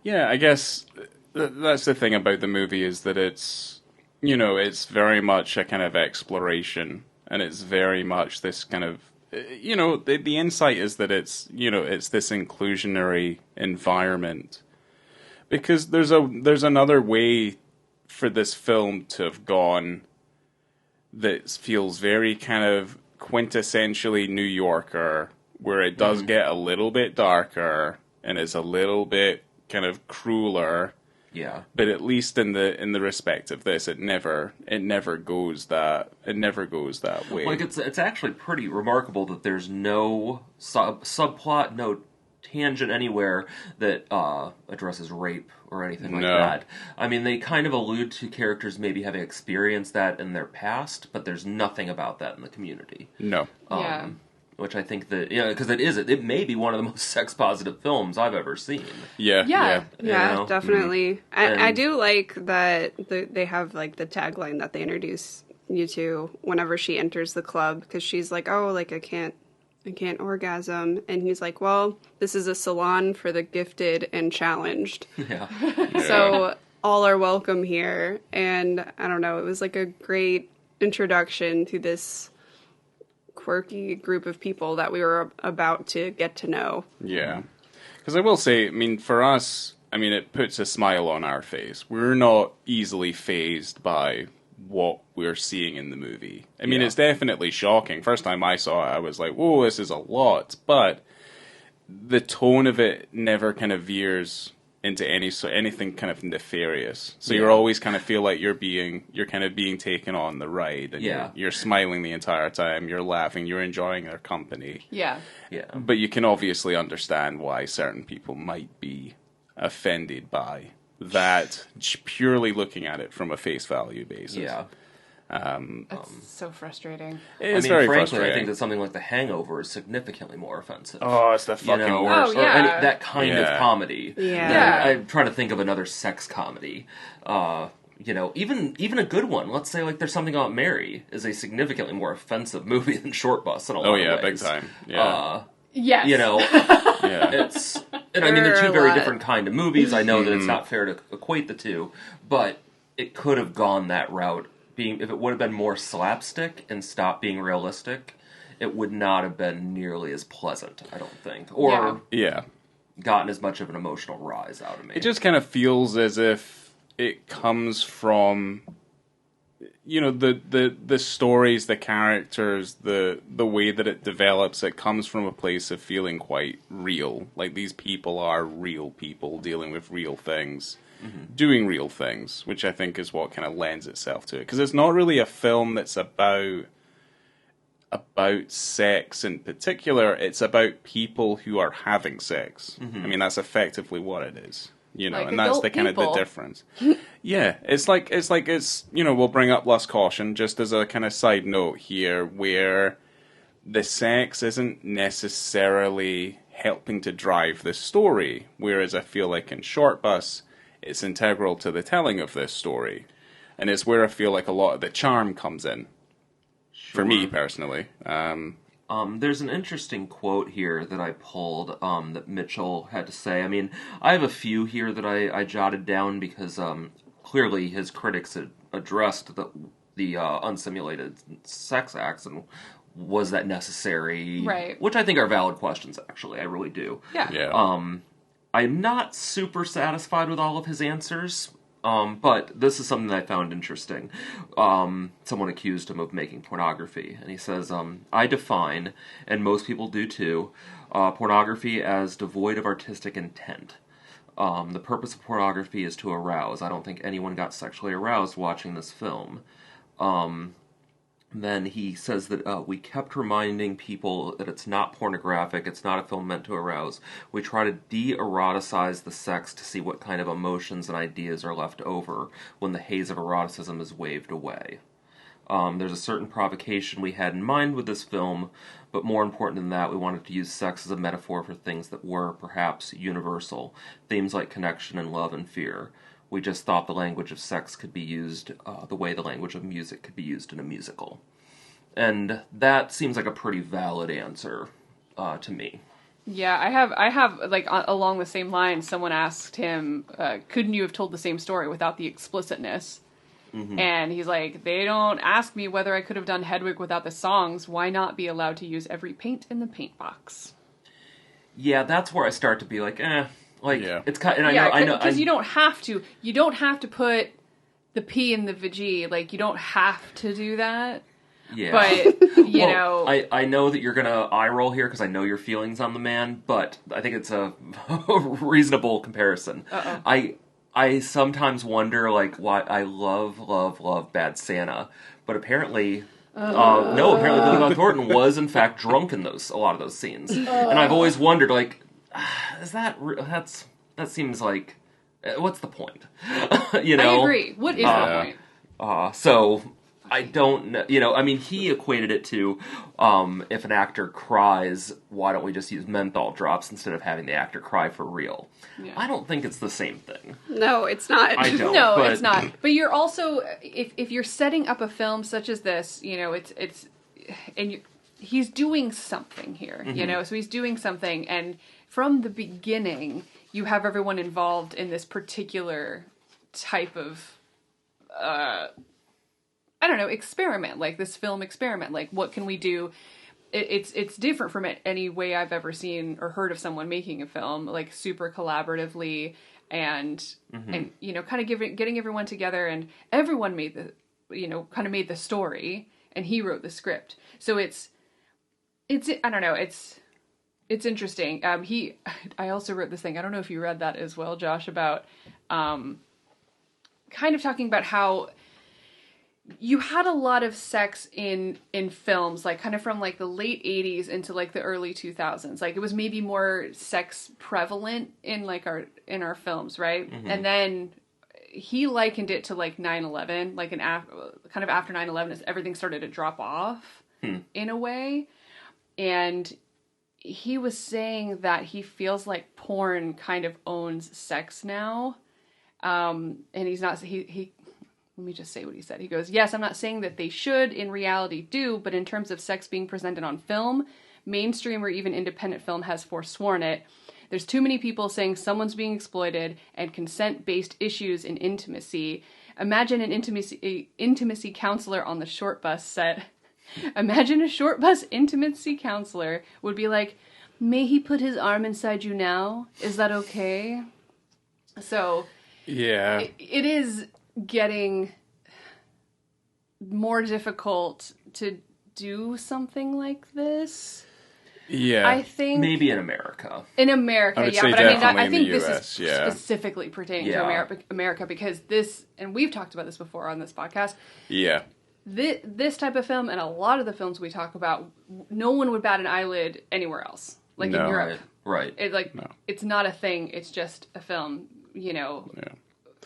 Yeah, I guess that's the thing about the movie is that it's, you know, it's very much a kind of exploration, and it's very much this kind of, you know, the insight is that it's, you know, it's this inclusionary environment. Because there's another way for this film to have gone that feels very kind of quintessentially New Yorker, where it does get a little bit darker, and is a little bit kind of crueler. Yeah. But at least in the respect of this, it never goes that way. Like it's actually pretty remarkable that there's no subplot, no tangent anywhere that addresses rape or anything like that. I mean, they kind of allude to characters maybe having experienced that in their past, but there's nothing about that in the community. No. Yeah. Which I think that, because it may be one of the most sex-positive films I've ever seen. Yeah. Yeah, You know? definitely. I do like that they have, like, the tagline that they introduce you to whenever she enters the club, because she's like, oh, like, I can't orgasm. And he's like, well, this is a salon for the gifted and challenged. Yeah. So all are welcome here. And I don't know, it was like a great introduction to this quirky group of people that we were about to get to know. Yeah. Because I will say, I mean, for us, I mean, it puts a smile on our face. We're not easily fazed by what we're seeing in the movie. I mean, it's definitely shocking. First time I saw it, I was like, whoa, this is a lot. But the tone of it never kind of veers into anything kind of nefarious. So you're always kind of feel like you're kind of being taken on the ride, and you're smiling the entire time, you're laughing, you're enjoying their company. Yeah. Yeah. But you can obviously understand why certain people might be offended by that, purely looking at it from a face value basis. Yeah. That's so frustrating. It's very very frankly, frustrating. I think that something like The Hangover is significantly more offensive. Oh, it's the fucking worst. Oh, yeah. Or that kind of comedy. Yeah. I'm trying to think of another sex comedy. Even a good one. Let's say like There's Something About Mary is a significantly more offensive movie than Shortbus in a lot of ways. Big time. Yeah. Yes. It's... And I mean, they're two very different kind of movies. I know that it's not fair to equate the two, but it could have gone that route. If it would have been more slapstick and stopped being realistic, it would not have been nearly as pleasant, I don't think. Or gotten as much of an emotional rise out of me. It just kind of feels as if it comes from, you know, the stories, the characters, the way that it develops. It comes from a place of feeling quite real. Like, these people are real people dealing with real things. Doing real things, which I think is what kind of lends itself to it. Because it's not really a film that's about sex in particular. It's about people who are having sex. I mean, that's effectively what it is. You know, like, and that's the kind of the difference. It's like you know, we'll bring up Lust Caution just as a kind of side note here, where the sex isn't necessarily helping to drive the story, whereas I feel like in Shortbus, it's integral to the telling of this story. And it's where I feel like a lot of the charm comes in. For me, personally. There's an interesting quote here that I pulled that Mitchell had to say. I mean, I have a few here that I jotted down because clearly his critics had addressed the unsimulated sex acts and was that necessary? Right. Which I think are valid questions, actually. I really do. Yeah. I'm not super satisfied with all of his answers. But this is something that I found interesting. Someone accused him of making pornography, and he says, I define, and most people do too, pornography as devoid of artistic intent. The purpose of pornography is to arouse. I don't think anyone got sexually aroused watching this film. Then he says that we kept reminding people that it's not pornographic, it's not a film meant to arouse. We try to de-eroticize the sex to see what kind of emotions and ideas are left over when the haze of eroticism is waved away. There's a certain provocation we had in mind with this film, but more important than that, we wanted to use sex as a metaphor for things that were, perhaps, universal. Themes like connection and love and fear. We just thought the language of sex could be used the way the language of music could be used in a musical. And that seems like a pretty valid answer to me. Yeah, I have like along the same line, someone asked him, couldn't you have told the same story without the explicitness? Mm-hmm. And he's like, they don't ask me whether I could have done Hedwig without the songs. Why not be allowed to use every paint in the paint box? Yeah, that's where I start to be like, Like, yeah. It's kind, and I know, because you don't have to put the P in the VG. Like, you don't have to do that. Yeah. But, you know. I know that you're going to eye roll here because I know your feelings on the man, but I think it's a reasonable comparison. Uh-oh. I sometimes wonder, like, why I love Bad Santa, but apparently... apparently Billy Bob Thornton was, in fact, drunk in a lot of those scenes. And I've always wondered, like... Is that seems like what's the point? You know, I agree. What is the point? So I don't know. You know, I mean, he equated it to if an actor cries, why don't we just use menthol drops instead of having the actor cry for real? Yeah. I don't think it's the same thing. No, it's not. I don't. No, it's not. But you're also if you're setting up a film such as this, you know, it's and he's doing something here. Mm-hmm. You know, so he's doing something and. From the beginning, you have everyone involved in this particular type of, experiment, like this film experiment. Like, what can we do? It's different from any way I've ever seen or heard of someone making a film, like super collaboratively and you know, kind of getting everyone together, and everyone made made the story, and he wrote the script. So it's I don't know, It's interesting. I also wrote this thing. I don't know if you read that as well, Josh, about kind of talking about how you had a lot of sex in films, like kind of from like the late 80s into like the early 2000s. Like it was maybe more sex prevalent in like our films, right? Mm-hmm. And then he likened it to like 9/11, like kind of after 9/11, everything started to drop off in a way, and he was saying that he feels like porn kind of owns sex now. And he's not, he let me just say what he said. He goes, yes, I'm not saying that they should in reality do, but in terms of sex being presented on film, mainstream or even independent film has forsworn it. There's too many people saying someone's being exploited and consent-based issues in intimacy. Imagine an intimacy counselor on the SHORTBUS set. Imagine a SHORTBUS intimacy counselor would be like, may he put his arm inside you now? Is that okay? So, yeah, it is getting more difficult to do something like this. Yeah, I think maybe in America. In America, I but I think this is specifically pertaining to America because this, and we've talked about this before on this podcast. Yeah. This type of film and a lot of the films we talk about, no one would bat an eyelid anywhere else, like in Europe. Right. It's not a thing. It's just a film, you know. Yeah.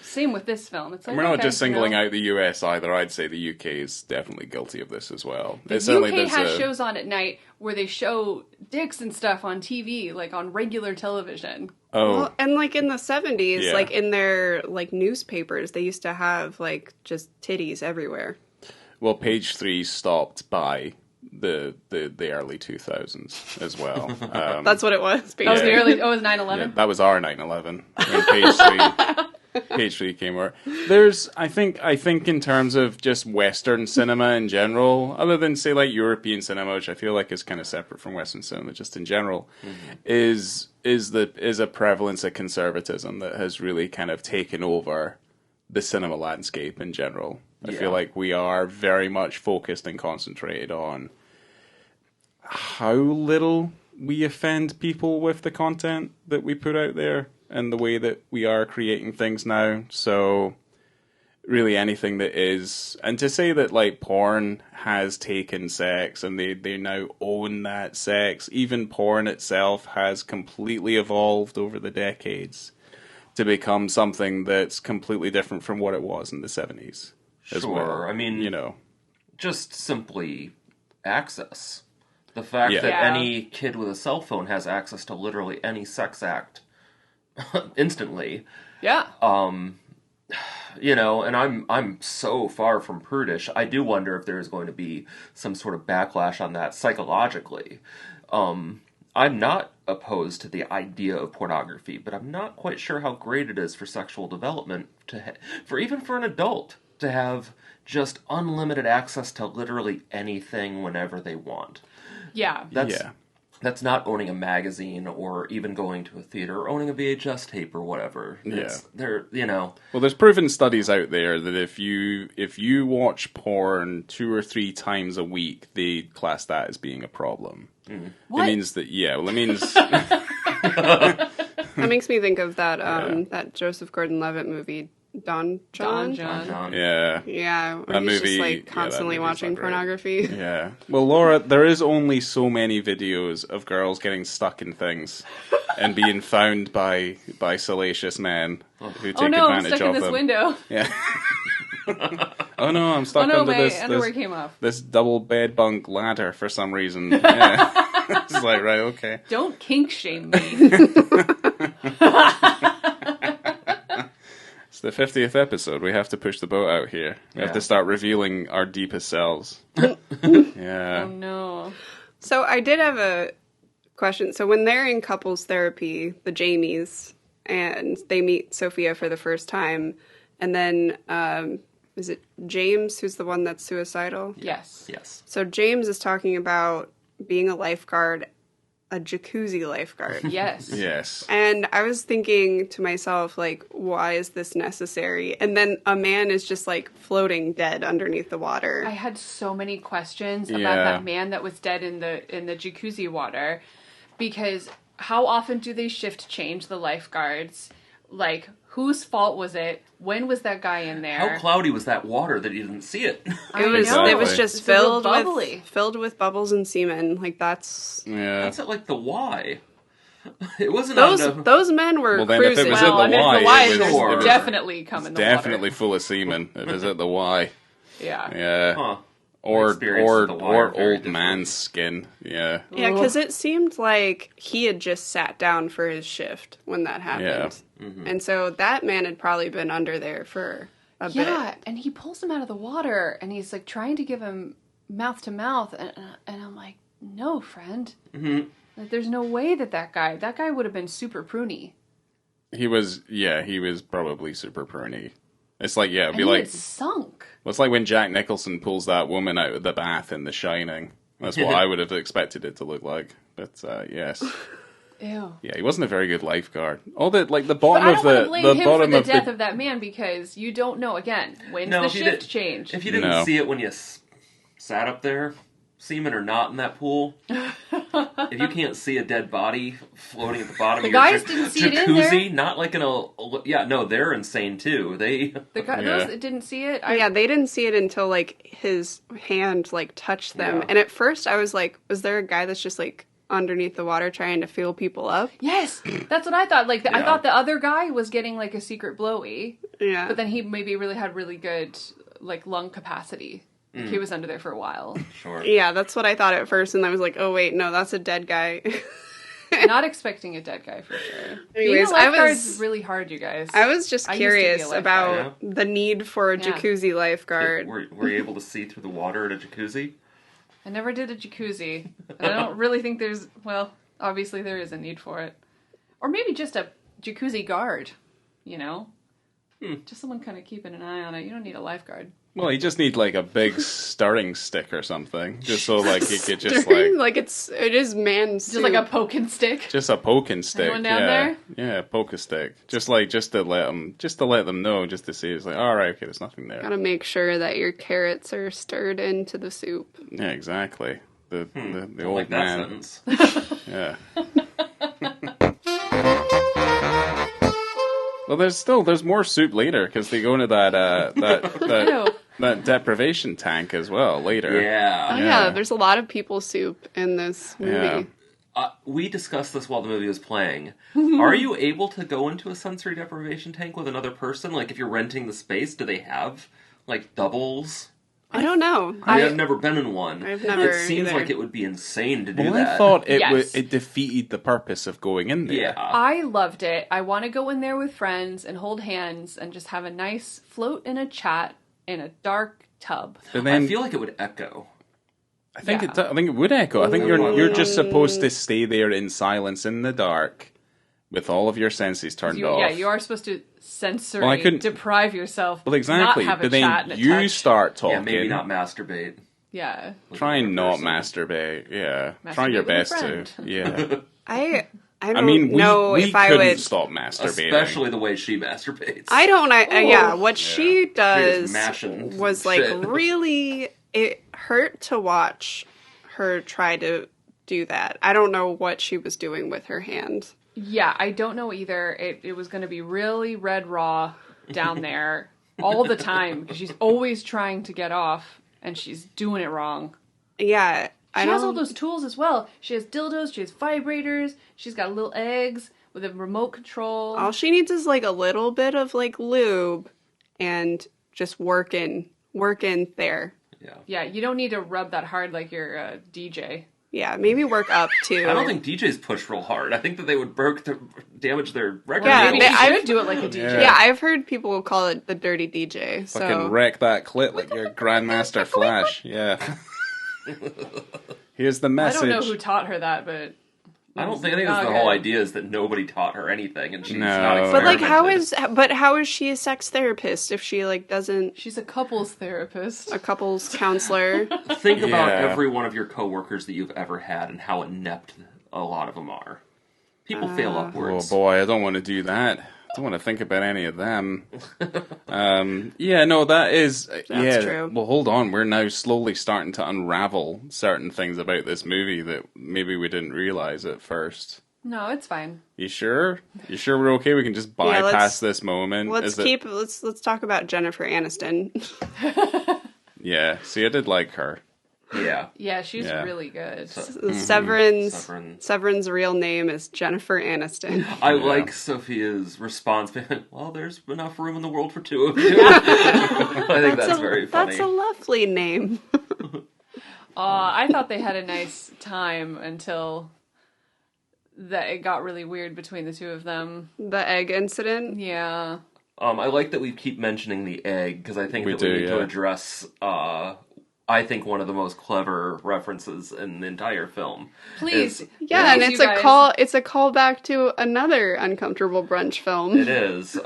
Same with this film. It's like, we're not just singling out the US either. I'd say the UK is definitely guilty of this as well. The UK has shows on at night where they show dicks and stuff on TV, like on regular television. Oh. Well, and like in the 70s, like in their like newspapers, they used to have like just titties everywhere. Well, Page 3 stopped by the early 2000s as well. That's what it was. That was the Yeah. early. Oh, it was 9/11. Yeah, that was our 9/11 when page 3 came over. There's, I think in terms of just Western cinema in general, other than say like European cinema, which I feel like is kind of separate from Western cinema, just in general, is a prevalence of conservatism that has really kind of taken over the cinema landscape in general. I feel like we are very much focused and concentrated on how little we offend people with the content that we put out there and the way that we are creating things now. So really anything that is, and to say that like porn has taken sex and they now own that sex, even porn itself has completely evolved over the decades to become something that's completely different from what it was in the 70s as well. Sure, I mean, you know, just simply access. The fact that Yeah. any kid with a cell phone has access to literally any sex act instantly, Yeah. you know, and I'm so far from prudish. I do wonder if there is going to be some sort of backlash on that psychologically. I'm not opposed to the idea of pornography, but I'm not quite sure how great it is for sexual development for even for an adult to have just unlimited access to literally anything whenever they want. Yeah. That's not owning a magazine or even going to a theater or owning a VHS tape or whatever. They're, you know. Well, there's proven studies out there that if you watch porn 2 or 3 times a week, they class that as being a problem. What? It means that it means That makes me think of that that Joseph Gordon-Levitt movie, Don John. yeah. Yeah, where That he's movie- just yeah, like that constantly movie's watching not great. pornography. Yeah. Well, Laura, there is only so many videos of girls getting stuck in things and being found by salacious men who take Oh no, I'm advantage stuck in of this them. window. Yeah. Oh no, I'm stuck Oh no, under my this underwear came off. this double bed bunk ladder for some reason. Yeah. It's like, right, okay. Don't kink shame me. It's the 50th episode. We have to push the boat out here. We have to start revealing our deepest selves. Oh Yeah. no. So I did have a question. So when they're in couples therapy, the Jamies, and they meet Sophia for the first time, and then is it James who's the one that's suicidal? Yes. Yes. So James is talking about being a lifeguard, a jacuzzi lifeguard. Yes. Yes. And I was thinking to myself, like, why is this necessary? And then a man is just like floating dead underneath the water. I had so many questions about Yeah. that man that was dead in the jacuzzi water, because how often do they shift change the lifeguards? Like, whose fault was it? When was that guy in there? How cloudy was that water that you didn't see it? It was Exactly. just It's a real filled bubbly. with bubbles and semen. Like that's Yeah. That's at like the Y. It wasn't those men were Well, then if it cruising. was well, at the I mean, Y, the Y it is was- it was definitely come in the Definitely water. full of semen. If it's at the Y. Yeah. Yeah. Huh. Or experience at the Y are very old different. man's skin. Yeah. Yeah, because it seemed like he had just sat down for his shift when that happened. And so that man had probably been under there for a bit. Yeah, and he pulls him out of the water, and he's like trying to give him mouth to mouth, and I'm like, no, friend. Mm-hmm. Like, there's no way that guy would have been super pruny. He was probably super pruny. It's like, it'd And be he like, had sunk. well, it's like when Jack Nicholson pulls that woman out of the bath in The Shining. That's what I would have expected it to look like. But, yes. Ew. Yeah, he wasn't a very good lifeguard. All the, like, the But bottom I of don't want to the blame him for bottom the of death the... of that man, because you don't know, again, when's No, the if you shift did- change? If you didn't No. see it when you sat up there, semen or not in that pool, if you can't see a dead body floating at the bottom The of your guys didn't see it in there? jacuzzi, not like in a... Yeah, no, they're insane too. They... The guy, Yeah. those that didn't see it? Yeah, they didn't see it until like his hand like touched them. Yeah. And at first I was like, was there a guy that's just like underneath the water trying to feel people up? Yes, that's what I thought. Like, I Yeah. thought the other guy was getting like a secret blowy, Yeah. but then he maybe really had really good like lung capacity. Mm. He was under there for a while. Sure. Yeah, that's what I thought at first, and I was like, "Oh wait, no, that's a dead guy." Not expecting a dead guy for sure. Anyways, Being a lifeguard was- is really hard, you guys. I was just I used to be a curious lifeguard. about the need for a Yeah. jacuzzi lifeguard. Were you able to see through the water at a jacuzzi? I never did a jacuzzi. And I don't really think there's, well, obviously there is a need for it. Or maybe just a jacuzzi guard, you know? Just someone kind of keeping an eye on it. You don't need a lifeguard. Well, you just need like a big stirring stick or something, just so like you could just like it is man soup. Just like a poking stick. just a poking stick. Anyone down yeah, there? yeah, poke a stick, just to let them know, just to see it's like, all right, okay, there's nothing there. Gotta make sure that your carrots are stirred into the soup. Yeah, exactly. The I old like that man. sentence. Yeah. Well, there's more soup later because they go into that deprivation tank as well later. Oh Yeah. yeah, there's a lot of people soup in this movie. Yeah. We discussed this while the movie was playing. Are you able to go into a sensory deprivation tank with another person? Like, if you're renting the space, do they have, like, doubles? I don't know. I've never been in one. I've never It seems either. like it would be insane to do Well, that. I thought Yes. it defeated the purpose of going in there. Yeah. I loved it. I want to go in there with friends and hold hands and just have a nice float in a chat in a dark tub. But then I feel like it would echo. I think Yeah. it would echo. I think you're just supposed to stay there in silence in the dark with all of your senses turned off. Yeah, you are supposed to sensory Well, I couldn't- deprive yourself. Well, exactly. Not have a But chat then and a you touch. start talking. Yeah, maybe not masturbate. Yeah. Try and not Person. masturbate. Yeah. Masturbate Try your with a best to. friend. Yeah. I don't I mean, know we if I couldn't would. stop masturbating. Especially the way she masturbates. I don't. Yeah, what she does mashing was like shit. really. It hurt to watch her try to do that. I don't know what she was doing with her hand. Yeah, I don't know either. It was going to be really red raw down there all the time because she's always trying to get off and she's doing it wrong. Yeah, She I has all don't. those tools as well. She has dildos, she has vibrators, she's got little eggs with a remote control. All she needs is like a little bit of like lube, and just working there. Yeah. Yeah, you don't need to rub that hard like you're a DJ. Yeah, maybe work up too. I don't think DJs push real hard. I think that they would damage their record. Yeah, Maybe labels. you should do it like a DJ. Yeah, I've heard people call it the dirty DJ. Fucking So wreck that clit like your Grandmaster Flash. Yeah. Here's the I message. don't know who taught her that, but I think that's Not the good. whole idea is that nobody taught her anything, and she's No. not But like, experimented. how is she a sex therapist if she like doesn't she's a couples therapist. a couples counselor? Think about Yeah. every one of your coworkers that you've ever had and how inept a lot of them are. People fail Oh upwards. boy, I don't want to do that. I don't want to think about any of them. Yeah, no, that is... That's true. Well, hold on. We're now slowly starting to unravel certain things about this movie that maybe we didn't realize at first. No, it's fine. You sure? You sure we're okay? We can just Yeah, bypass this moment? Let's talk about Jennifer Aniston. Yeah, see, I did like her. Yeah. Yeah, she's Yeah. really good. Severin's Severin's real name is Jennifer Aniston. I like Sophia's response being, well, there's enough room in the world for two of you. I think that's very funny. That's a lovely name. I thought they had a nice time until that it got really weird between the two of them. The egg incident. Yeah. I like that we keep mentioning the egg, because I think We that do, we need to yeah. address, I think, one of the most clever references in the entire film. Please. Yeah, and Please, it's you a guys. It's a callback to another Uncomfortable Brunch film. It is.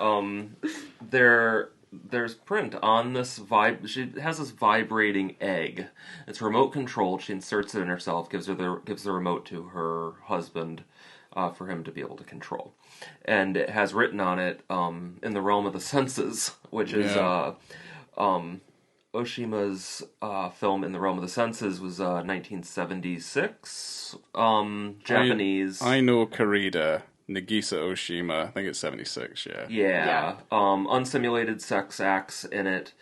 There's print on this she has this vibrating egg. It's remote controlled. She inserts it in herself, gives the remote to her husband for him to be able to control. And it has written on it, in the realm of the senses, which is Oshima's film In the Realm of the Senses was 1976. Japanese. I know Karida, Nagisa Oshima. I think it's 76, yeah. Yeah. Unsimulated sex acts in it.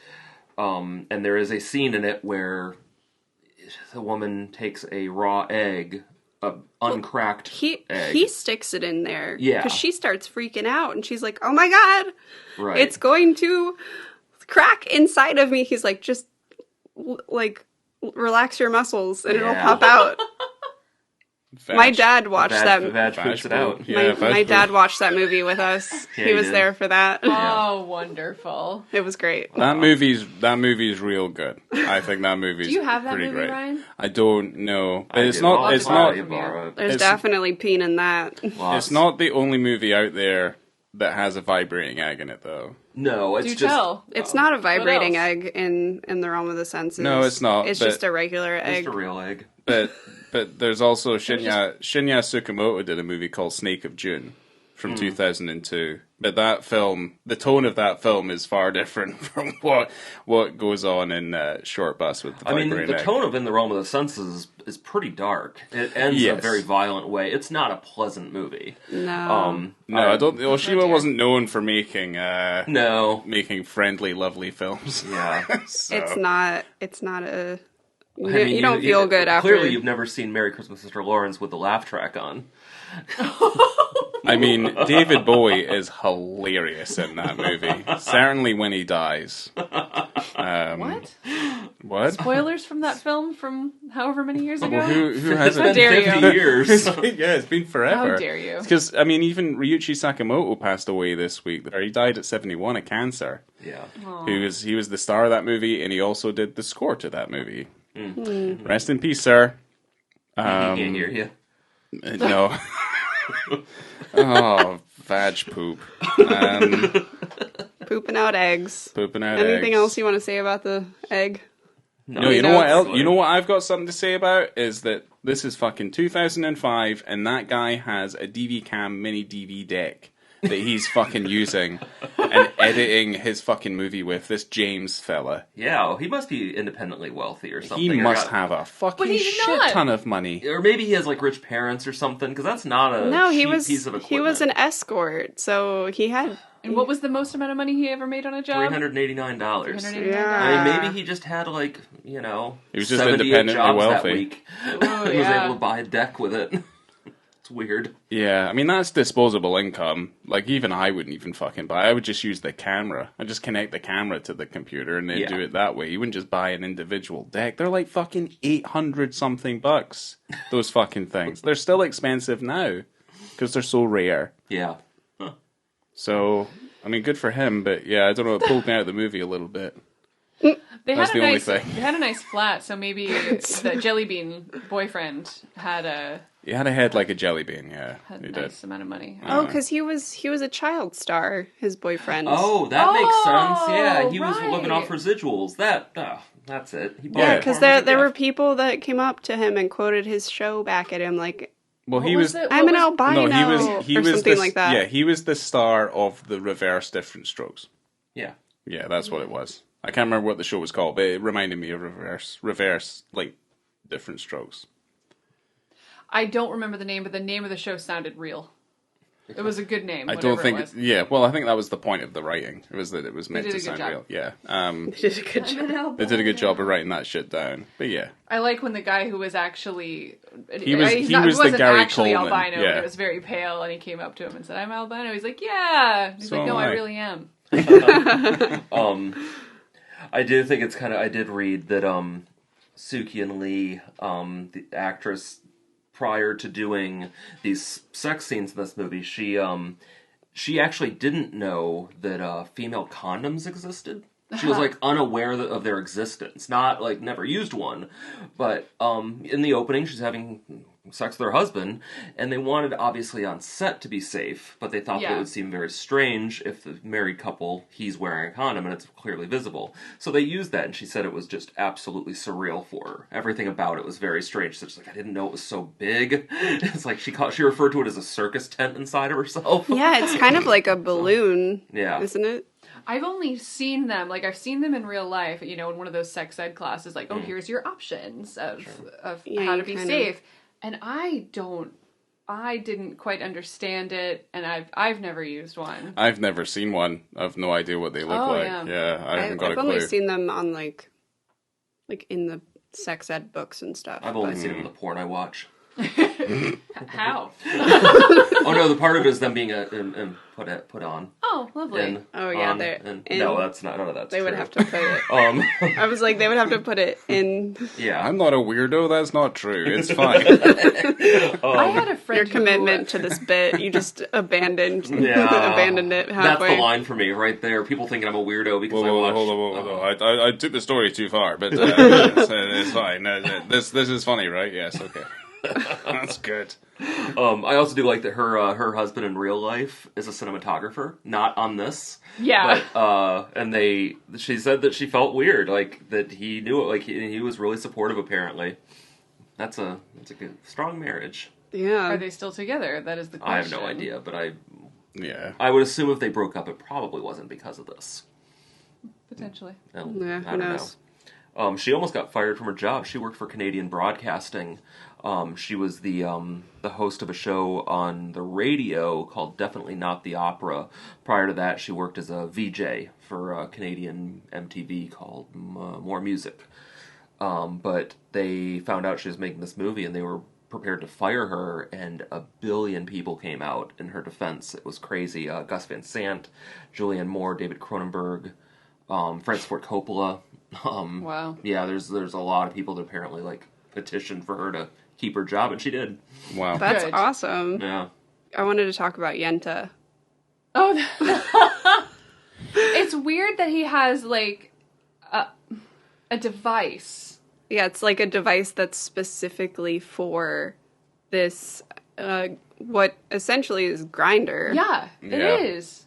And there is a scene in it where the woman takes a raw egg, uncracked egg. He sticks it in there. Yeah. Because she starts freaking out and she's like, oh my god, Right. it's going to crack inside of me. He's like, just like relax your muscles and it'll Yeah. pop out. My dad watched that. Vag poops it out. My dad watched that movie with us. Yeah, he was did. there for that. Oh, wonderful. It was great. That movie's real good. I think that movie's Do you have that pretty movie, great. Ryan? I don't know. But I it's do. not. I'll It's borrow not. you, borrow it. There's It's- definitely peen in that. Lots. It's not the only movie out there that has a vibrating egg in it, though. No, it's Do just. tell. It's not a vibrating else? egg in the realm of the senses. No, it's not, It's but- just a regular egg. Just a real egg. But there's also Shinya Tsukamoto did a movie called Snake of June from 2002. But that film, the tone of that film is far different from what goes on in Shortbus with the I mean, vibrating the egg. tone of In the Realm of the Senses is pretty dark. It ends in a Yes. very violent way. It's not a pleasant movie. No. No, I don't. Oshima wasn't known for making No. making friendly, lovely films. Yeah. So- It's not a... You, I mean, you don't feel good after... Clearly, you've never seen Merry Christmas, Mr. Lawrence with the laugh track on. I mean, David Bowie is hilarious in that movie. Certainly when he dies. What? What? Spoilers from that film from however many years ago? Well, who It's hasn't? been dare you. 50 years. Yeah, it's been forever. How dare you. Because, I mean, even Ryuichi Sakamoto passed away this week. Or he died at 71 of cancer. Yeah. He was the star of that movie, and he also did the score to that movie. Rest in peace, sir. He can't hear you. No. Oh, vag poop. Pooping out eggs. Pooping out Anything eggs. else you want to say about the egg? No, you know what notes? else? You know what I've got something to say about is that this is fucking 2005, and that guy has a DV Cam mini DV deck that he's fucking using and editing his fucking movie with. This James fella, Yeah, he must be independently wealthy or something. he or must got- have a fucking But he's shit not. ton of money. Or maybe he has like rich parents or something, because that's not a No, he cheap was piece of equipment. he was an escort, so he had... And what was the most amount of money he ever made on a job? $389. $389. Yeah. I mean, maybe he just had like, you know, He was just 78 independently jobs wealthy. that week. Oh, He was yeah. able to buy a deck with it. It's weird. Yeah, I mean that's disposable income. Like even I wouldn't even fucking buy. I would just use the camera. I just connect the camera to the computer and then Yeah. do it that way. You wouldn't just buy an individual deck. They're like fucking $800 something bucks. Those fucking things. They're still expensive now because they're so rare. Yeah. So I mean, good for him. But yeah, I don't know. It pulled me out of the movie a little bit. They That's had a the only nice, thing. They had a nice flat, so maybe the jelly bean boyfriend had a He had a head like a jelly bean. Yeah, had he a did. nice amount of money. Oh, because he was a child star, his boyfriend. Oh, that makes sense. Yeah, he was right. living off residuals. That's it. He bought Yeah, it because for him as a there were gift. people that came up to him and quoted his show back at him, like, Well, What he was. it? I'm What an was- albino, No, he or was something the, like that. Yeah, he was the star of the Reverse Different Strokes. Yeah. Yeah, that's what it was. I can't remember what the show was called, but it reminded me of reverse, like Different Strokes. I don't remember the name, but the name of the show sounded real. It was a good name. I don't think. It was. Yeah, well, I think that was the point of the writing. It was that it was meant did to a good sound job. real. Yeah, He did a good job. they did a good job of writing that shit down. But yeah, I like when the guy who was actually He was the wasn't Gary actually Coleman, albino, yeah. but it was very pale, and he came up to him and said, "I'm albino." He's like, "Yeah." He's So like, "No, am I I." really am." I do think it's kind of. I did read that Sookie Lee, the actress, prior to doing these sex scenes in this movie, she actually didn't know that female condoms existed. She was like unaware of their existence, not like never used one, but in the opening she's having sex with her husband, and they wanted obviously on set to be safe, but they thought that it Yeah. would seem very strange if the married couple, he's wearing a condom and it's clearly visible. So they used that, and she said it was just absolutely surreal for her. Everything about it was very strange. So she's like, I didn't know it was so big. It's like she referred to it as a circus tent inside of herself. Yeah, it's kind of like a balloon, Yeah. isn't it? I've only seen them, like I've seen them in real life, you know, in one of those sex ed classes, like, oh, here's your options of Yeah, how you to be kind of- safe. And I didn't quite understand it, and I've never used one. I've never seen one. I've no idea what they look Oh, like. yeah. Yeah, I haven't got I've a only clue. seen them on like in the sex ed books and stuff. I've only but- seen it in the porn I watch. How? Oh no, the part of it is them being put on. Oh, Oh, lovely. And, Oh, yeah, no, that's not. None of that's They true. would have to put it. I was like, they would have to put it in. Yeah. I'm not a weirdo. That's not true. It's fine. I had a friend Your commitment to this bit, you just abandoned it That's halfway. the line for me right there. People thinking I'm a weirdo because I Whoa, watched. hold on. I took the story too far, but it's fine. This is funny, right? Yes, okay. That's good. I also do like that her husband in real life is a cinematographer, not on this. Yeah. But, she said that she felt weird, like that he knew it, like he was really supportive. Apparently, that's a good strong marriage. Yeah. Are they still together? That is the question. I have no idea, but Yeah. I would assume if they broke up, it probably wasn't because of this. Potentially. Yeah, I who don't knows? know. She almost got fired from her job. She worked for Canadian Broadcasting. She was the host of a show on the radio called Definitely Not the Opera. Prior to that, she worked as a VJ for Canadian MTV called More Music. But they found out she was making this movie, and they were prepared to fire her, and 1 billion people came out in her defense. It was crazy. Gus Van Sant, Julianne Moore, David Cronenberg, Francis Ford Coppola. Wow. Yeah, there's a lot of people that apparently petitioned for her to keep her job, and she did. Wow. That's Good. awesome. Yeah. I wanted to talk about Yenta. Oh, it's weird that he has a device. Yeah, it's like a device that's specifically for this, what essentially is Grindr. Yeah, Yeah. it is.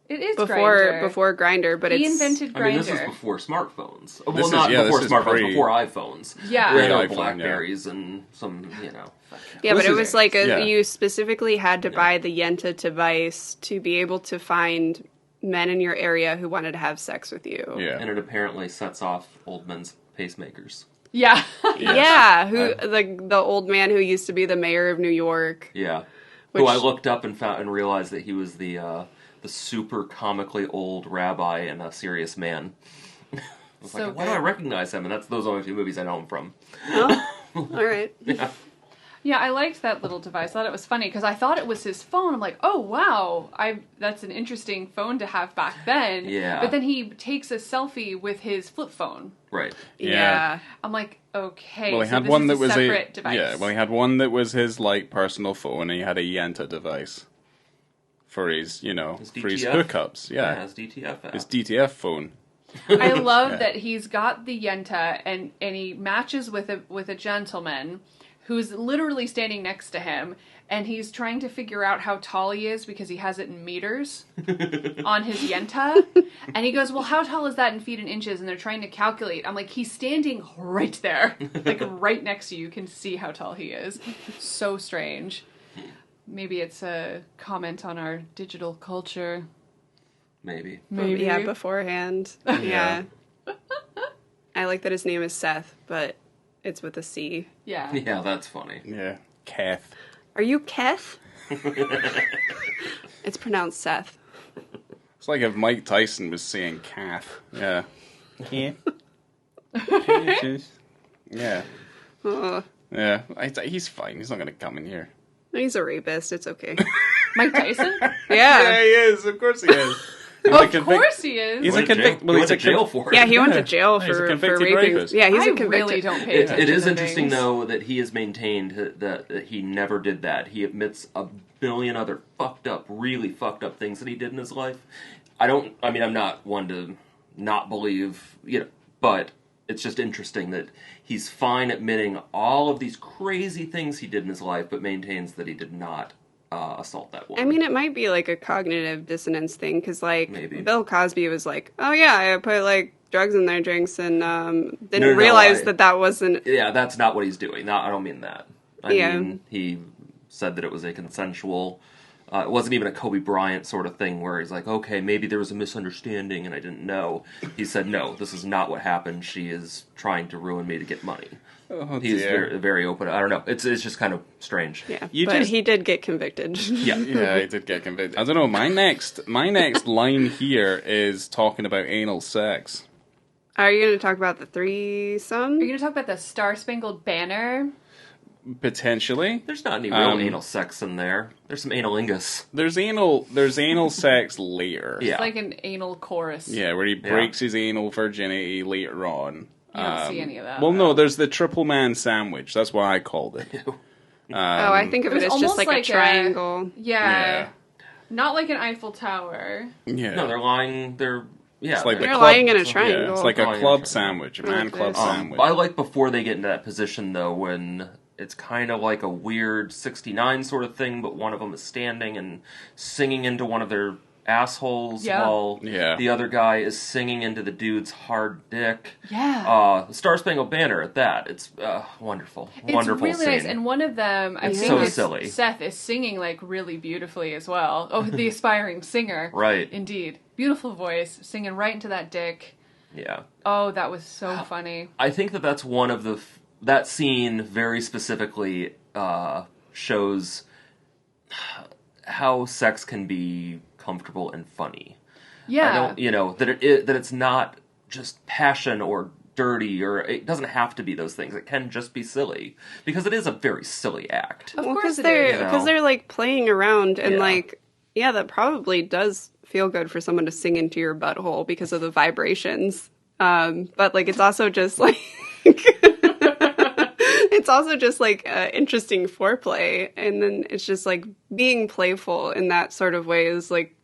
It is Grindr. Before Grindr, but he it's invented Grindr. I mean, this is before smartphones. Well, This is- not yeah, before this is smartphones, before iPhones. Yeah. There were Pre-iPhone, Blackberries and some, Yeah, This but it is- was like yeah. you specifically had to buy the Yenta device to be able to find men in your area who wanted to have sex with you. Yeah. and it apparently sets off old men's pacemakers. Yeah. Yeah, the old man who used to be the mayor of New York. Yeah. Which- Who I looked up and found and realized that he was the super comically old rabbi in A Serious Man. I was So like, why do I good. recognize him? And that's those only two movies I know him from. Oh, all right. Yeah. Yeah, I liked that little device. I thought it was funny because I thought it was his phone. I'm like, oh wow, that's an interesting phone to have back then. Yeah. But then he takes a selfie with his flip phone. Right. Yeah. I'm like, okay. Well, he so had this one is that a was separate device. yeah. Well, he had one that was his personal phone, and he had a Yenta device for his for his DTF. hookups. Yeah, His DTF app. his DTF phone. I love Yeah. that he's got the Yenta and he matches with a gentleman who's literally standing next to him, and he's trying to figure out how tall he is because he has it in meters on his Yenta. And he goes, well, how tall is that in feet and inches? And they're trying to calculate. I'm like, he's standing right there, right next to you. You can see how tall he is. So strange. Maybe it's a comment on our digital culture. Maybe. Maybe. Yeah, beforehand. Yeah. I like that his name is Seth, but it's with a C. Yeah. Yeah, that's funny. Yeah, Kath. Are you Keth? It's pronounced Seth. It's like if Mike Tyson was saying Kath. Yeah. Yeah. Yeah. Oh, Yeah. He's fine. He's not going to come in here. he's a rapist. It's okay. Mike Tyson? Yeah. he is. Of course he is. Of course he is. He's He a went to jail- convict. he Well, went he's to a jail for it. Yeah, he went to Yeah. jail He's a for convicted raping. rapist. Yeah, he's I a convicted. really don't pay attention It is to interesting, things. though, that he has maintained that he never did that. He admits 1 billion other really fucked up things that he did in his life. I'm not one to not believe, but it's just interesting that he's fine admitting all of these crazy things he did in his life, but maintains that he did not assault that woman. I mean, it might be like a cognitive dissonance thing, because Maybe. Bill Cosby was like, oh yeah, I put drugs in their drinks and didn't No, realize that wasn't. Yeah, that's not what he's doing. No, I don't mean that. I Yeah. mean, he said that it was a consensual... it wasn't even a Kobe Bryant sort of thing where he's like, okay, maybe there was a misunderstanding and I didn't know. He said, no, this is not what happened. She is trying to ruin me to get money. Oh, He's dear. very, very open. I don't know. It's just kind of strange. Yeah, You but just- he did get convicted. Yeah. Yeah, he did get convicted. I don't know. My next line here is talking about anal sex. Are you going to talk about the threesome? Are you going to talk about the Star Spangled Banner? Potentially. There's not any real anal sex in there. There's some analingus. There's anal sex later. Yeah. It's like an anal chorus. Yeah, where he breaks his anal virginity later on. You don't see any of that. Well, no, there's the triple man sandwich. That's what I called it. I think of it as just almost like like a triangle. Yeah. Not like an Eiffel Tower. Yeah. No, they're lying. It's like They're lying in a triangle. Yeah, it's like a club sandwich, a man club sandwich. I like before they get into that position, though, when it's kind of like a weird 69 sort of thing, but one of them is standing and singing into one of their assholes while the other guy is singing into the dude's hard dick. Yeah. The Star Spangled Banner at that. It's wonderful. Wonderful really scene. nice. And one of them, I think so silly. Seth, is singing like really beautifully as well. Oh, the aspiring singer. Right. Indeed. Beautiful voice, singing right into that dick. Yeah. Oh, that was so funny. I think that's one of the... that scene very specifically shows how sex can be comfortable and funny. Yeah. I don't, that it's not just passion or dirty, or it doesn't have to be those things. It can just be silly, because it is a very silly act. Of Well, course because they're like playing around and that probably does feel good for someone to sing into your butthole because of the vibrations. But like it's also just like it's also just like interesting foreplay, and then it's just like being playful in that sort of way is like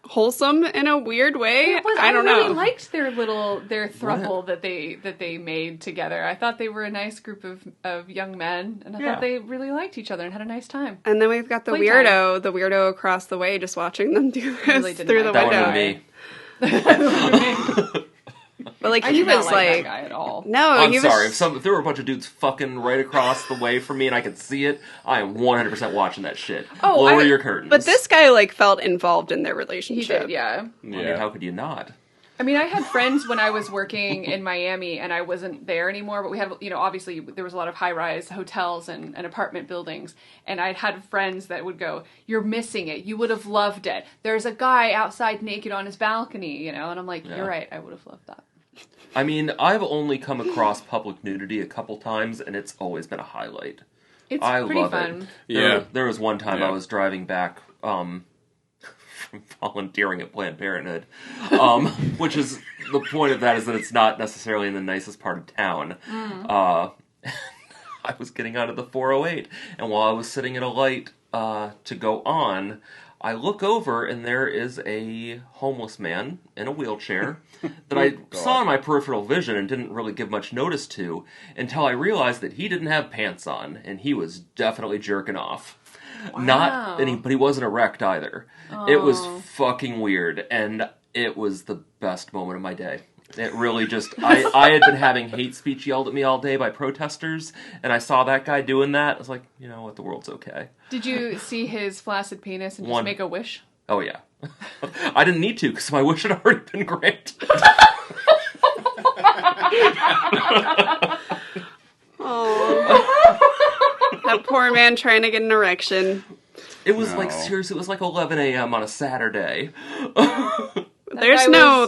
wholesome in a weird way. I don't know. I really liked their throuple that they made together. I thought they were a nice group of young men, and I thought they really liked each other and had a nice time. And then we've got the weirdo across the way, just watching them do this really through the That window. would be me. But like I he did not was like that guy at all. no, I'm he sorry. was. If there were a bunch of dudes fucking right across the way from me and I could see it, I am 100% watching that shit. Lower your curtains. But this guy like felt involved in their relationship. He did, yeah. I mean, how could you not? I mean, I had friends when I was working in Miami, and I wasn't there anymore, but we had, obviously there was a lot of high-rise hotels and apartment buildings, and I'd had friends that would go, "You're missing it. You would have loved it. There's a guy outside naked on his balcony," and I'm like, "You're right. I would have loved that." I mean, I've only come across public nudity a couple times, and it's always been a highlight. It's I pretty love fun. it. Yeah. There was one time I was driving back from volunteering at Planned Parenthood, which is, the point of that is that it's not necessarily in the nicest part of town. I was getting out of the 408, and while I was sitting at a light to go on, I look over, and there is a homeless man in a wheelchair that I saw in my peripheral vision and didn't really give much notice to until I realized that he didn't have pants on, and he was definitely jerking off. Wow. But he wasn't erect either. It was fucking weird, and it was the best moment of my day. It really just... I had been having hate speech yelled at me all day by protesters, and I saw that guy doing that. I was like, you know what, the world's okay. Did you see his flaccid penis and just make a wish? Oh, yeah. I didn't need to, because my wish had already been granted. That poor man trying to get an erection. It was seriously, it was like 11 a.m. on a Saturday. There's no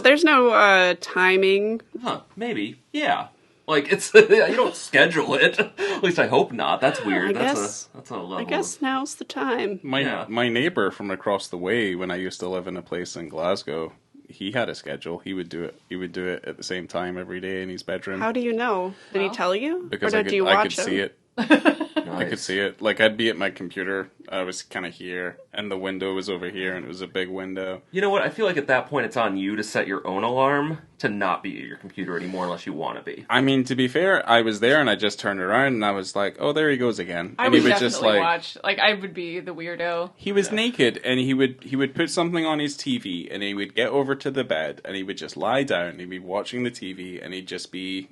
timing. Huh, maybe. Yeah. Like, it's, you don't schedule it. At least I hope not. That's weird. That's a level. I guess now's the time. My neighbor from across the way, when I used to live in a place in Glasgow, he had a schedule. He would do it at the same time every day in his bedroom. How do you know? Did he tell you? Because or I did you watch I could him? see it. Nice. I could see it. Like, I'd be at my computer, I was kind of here, and the window was over here, and it was a big window. You know what? I feel like at that point it's on you to set your own alarm to not be at your computer anymore unless you want to be. I mean, to be fair, I was there, and I just turned around, and I was like, oh, there he goes again. I And would he definitely just like... watch. Like, I would be the weirdo. He was naked, and he would put something on his TV, and he would get over to the bed, and he would just lie down, and he'd be watching the TV, and he'd just be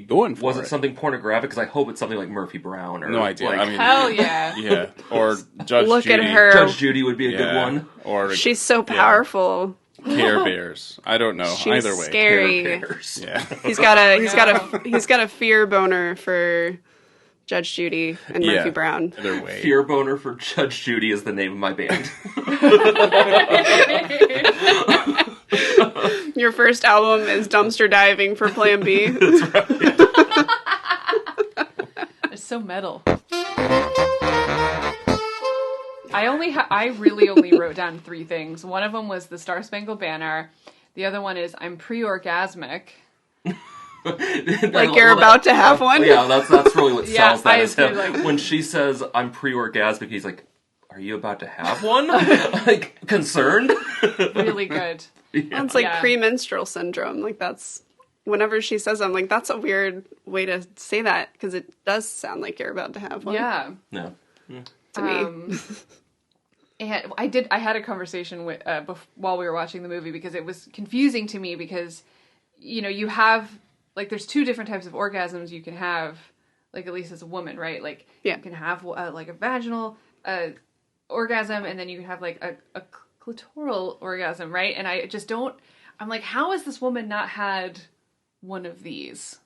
going for it. Was it something pornographic? Because I hope it's something like Murphy Brown or No idea. Like, I mean, Hell yeah. yeah, or Judge Look Judy. at her. Judge Judy would be a good one. Or She's so powerful. Care Bears. I don't know. She's Either way. scary. Care Bears. Yeah. He's got a fear boner for Judge Judy and Murphy Brown. Either way. Fear Boner for Judge Judy is the name of my band. Your first album is Dumpster Diving for Plan B. That's right. so metal. I really only wrote down 3 things. One of them was the Star Spangled Banner. The other one is I'm pre-orgasmic. Like you're about to have one? Yeah, that's really what sells that. Is him. Like, when she says I'm pre-orgasmic, he's like, are you about to have one? Like, concerned? Really good. Well, it's like premenstrual syndrome. Like that's, whenever she says, I'm like, that's a weird way to say that, because it does sound like you're about to have one. Yeah. No. To me. And I had a conversation with while we were watching the movie, because it was confusing to me, because you have, like, there's 2 different types of orgasms you can have, like, at least as a woman, right? Like, you can have like a vaginal orgasm, and then you can have like a clitoral orgasm, right? And I just don't. I'm like, how has this woman not had one of these?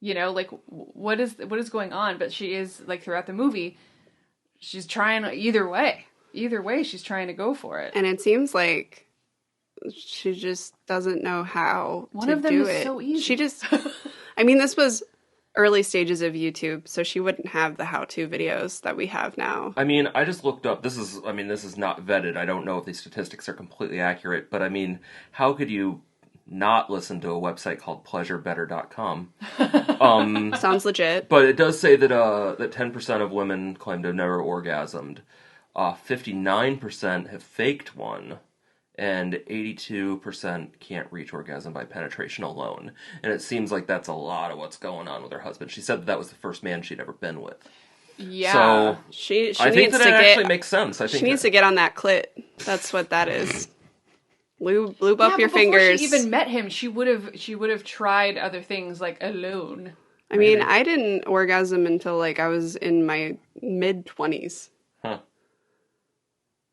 Like, what is going on? But she is, like, throughout the movie, she's trying either way. Either way, she's trying to go for it. And it seems like she just doesn't know how One to of them do is it. so easy. She just, I mean, this was early stages of YouTube, so she wouldn't have the how-to videos that we have now. I mean, I just looked up, this is not vetted. I don't know if these statistics are completely accurate, but I mean, how could you not listen to a website called pleasurebetter.com? Sounds legit. But it does say that 10% of women claim to have never orgasmed. 59% have faked one, and 82% can't reach orgasm by penetration alone. And it seems like that's a lot of what's going on with her husband. She said that was the first man she'd ever been with. Yeah. So she I think needs that to actually makes sense. I think she needs to get on that clit. That's what that is. Lube up your before fingers. she even met him, she would have tried other things, like, alone. I mean, I didn't orgasm until, like, I was in my mid-20s. Huh.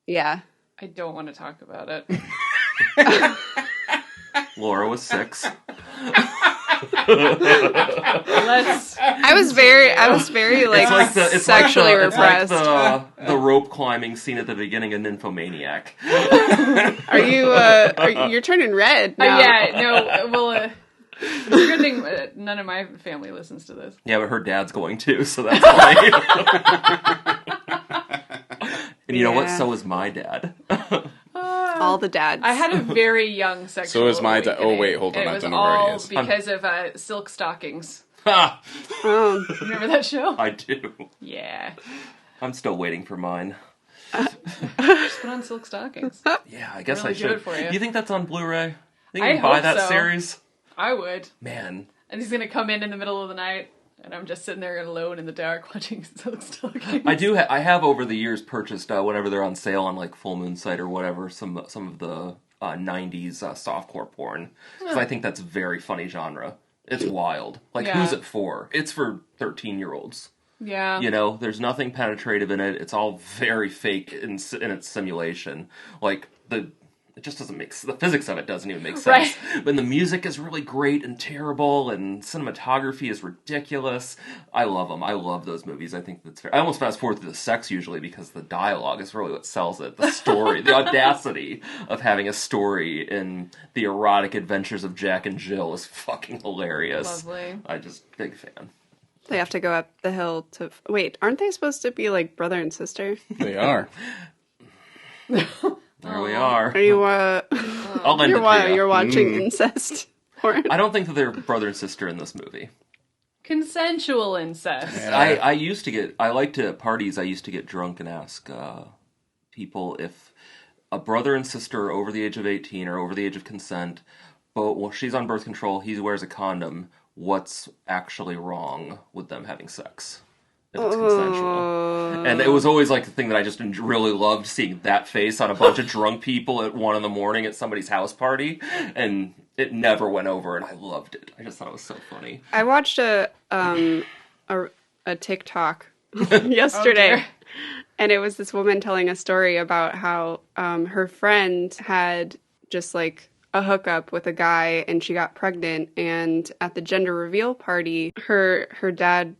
Yeah. I don't want to talk about it. Laura was 6. I was very like sexually repressed. It's like the rope climbing scene at the beginning of Nymphomaniac. Are you're turning red now. Yeah, no, well, it's a good thing none of my family listens to this. Yeah, but her dad's going too, so that's why. And you know what? So is my dad. All the dads. I had a very young sexual So is my dad. awakening. Oh, wait, hold on. It I was don't know where he all is. because of Silk Stockings. Ha! Remember that show? I do. Yeah. I'm still waiting for mine. Just put on Silk Stockings. Yeah, I guess Really I should. good for you. You think that's on Blu-ray? Think I you can buy hope that so. series? I would. Man. And he's going to come in the middle of the night, and I'm just sitting there alone in the dark watching Silk Stockings. I have over the years purchased, whenever they're on sale on, like, Full Moon site or whatever, some of the 90s softcore porn. Because I think that's a very funny genre. It's wild. Like, who's it for? It's for 13-year-olds. Yeah. There's nothing penetrative in it. It's all very fake in its simulation. Like, it just doesn't make the physics of it doesn't even make sense. Right. But the music is really great and terrible, and cinematography is ridiculous. I love them. I love those movies. I think that's fair. I almost fast forward through the sex usually because the dialogue is really what sells it. The story, the audacity of having a story in The Erotic Adventures of Jack and Jill is fucking hilarious. Lovely. I just big fan. They have to go up the hill to wait. Aren't they supposed to be like brother and sister? They are. There we are. Are you I'll lend it to you. you're watching incest porn? I don't think that they're brother and sister in this movie. Consensual incest. Yeah. I used to get, at parties, I used to get drunk and ask people if a brother and sister are over the age of 18 or over the age of consent, but while she's on birth control, he wears a condom, what's actually wrong with them having sex? If it's consensual. And it was always like the thing that I just really loved, seeing that face on a bunch of drunk people at 1 a.m. at somebody's house party, and it never went over, and I loved it. I just thought it was so funny. I watched a TikTok yesterday, and it was this woman telling a story about how her friend had just like a hookup with a guy, and she got pregnant, and at the gender reveal party, her dad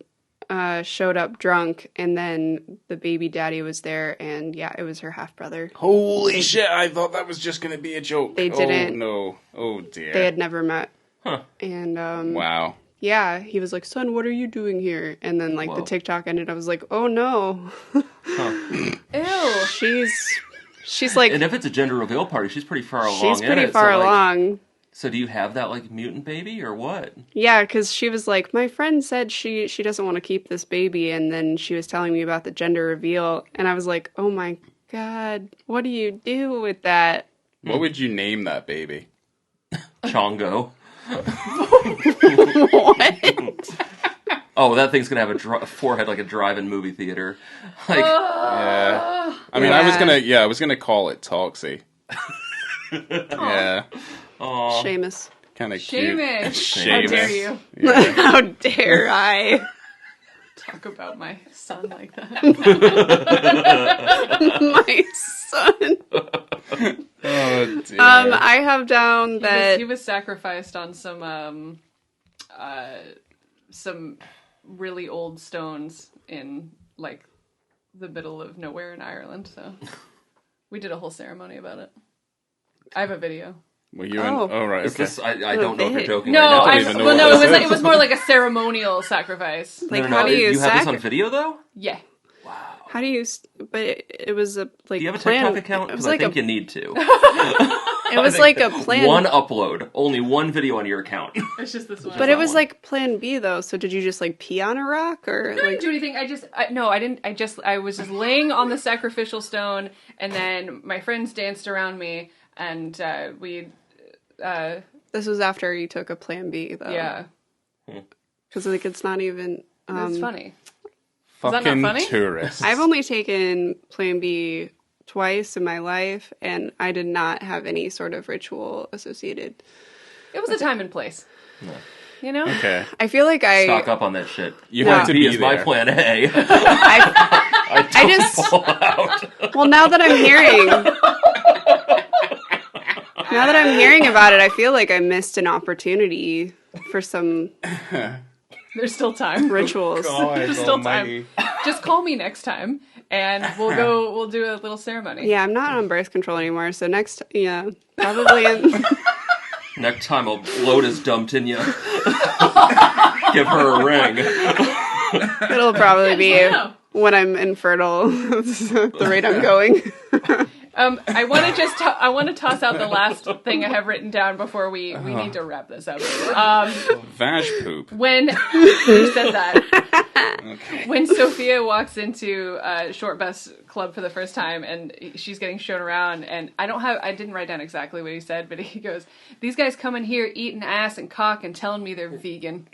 showed up drunk, and then the baby daddy was there, and yeah, it was her half brother. Holy shit! I thought that was just going to be a joke. They didn't. Oh no! Oh dear. They had never met. Huh. And Wow. yeah, he was like, son, what are you doing here? And then like Whoa. the TikTok ended. I was like, oh no. Huh. Ew. She's like, And if it's a gender reveal party, she's pretty far along. she's pretty in it, far so, like, along. So do you have that like mutant baby or what? Yeah, because she was like, my friend said she doesn't want to keep this baby, and then she was telling me about the gender reveal, and I was like, oh my god, what do you do with that? What would you name that baby? Chongo. What? Oh, that thing's gonna have a forehead like a drive-in movie theater. Like, Yeah. I mean, I was gonna call it Toxie. Yeah. aw. Seamus. Kind of cute. Seamus. How dare you Yeah. How dare I? talk about my son like that? My son. Oh, dear. I have down that He was sacrificed on some really old stones in like the middle of nowhere in Ireland. So we did a whole ceremony about it. I have a video. Were you Oh. in? Oh, right. Is Okay. this? I don't know if you're joking. No, right now. don't even know what this is. it was more like a ceremonial sacrifice. like No. how do you have this on video though? Yeah. how do you but it was a like Do you have a plan. TikTok account? It was Because like I think a you need to. it was like a plan. One upload, only one video on your account. It's just this one. But that it was one. like plan B though. So did you just like pee on a rock or I didn't like do anything. I was just laying on the sacrificial stone, and then my friends danced around me, and this was after you took a plan B though? yeah, Because like it's not even. it's funny. Is that not Fucking funny? tourists. I've only taken plan B twice in my life, and I did not have any sort of ritual associated. It was a time and place. You know? Okay. I feel like Stock up on that shit. You No. have to B be is my there. plan A. I just Fall out. well now that I'm hearing about it, I feel like I missed an opportunity for some There's still time. rituals. There's still time. Just call me next time, and we'll do a little ceremony. Yeah, I'm not on birth control anymore, so probably in, Next time I'll load his dumped in you. Give her a ring. it'll probably be Wow. when I'm infertile. The rate I'm going. I want to toss out the last thing I have written down before we need to wrap this up. Vag poop. When who said that? Okay. When Sophia walks into SHORTBUS club for the first time and she's getting shown around, and I didn't write down exactly what he said, but he goes, "These guys come in here eating ass and cock and telling me they're vegan."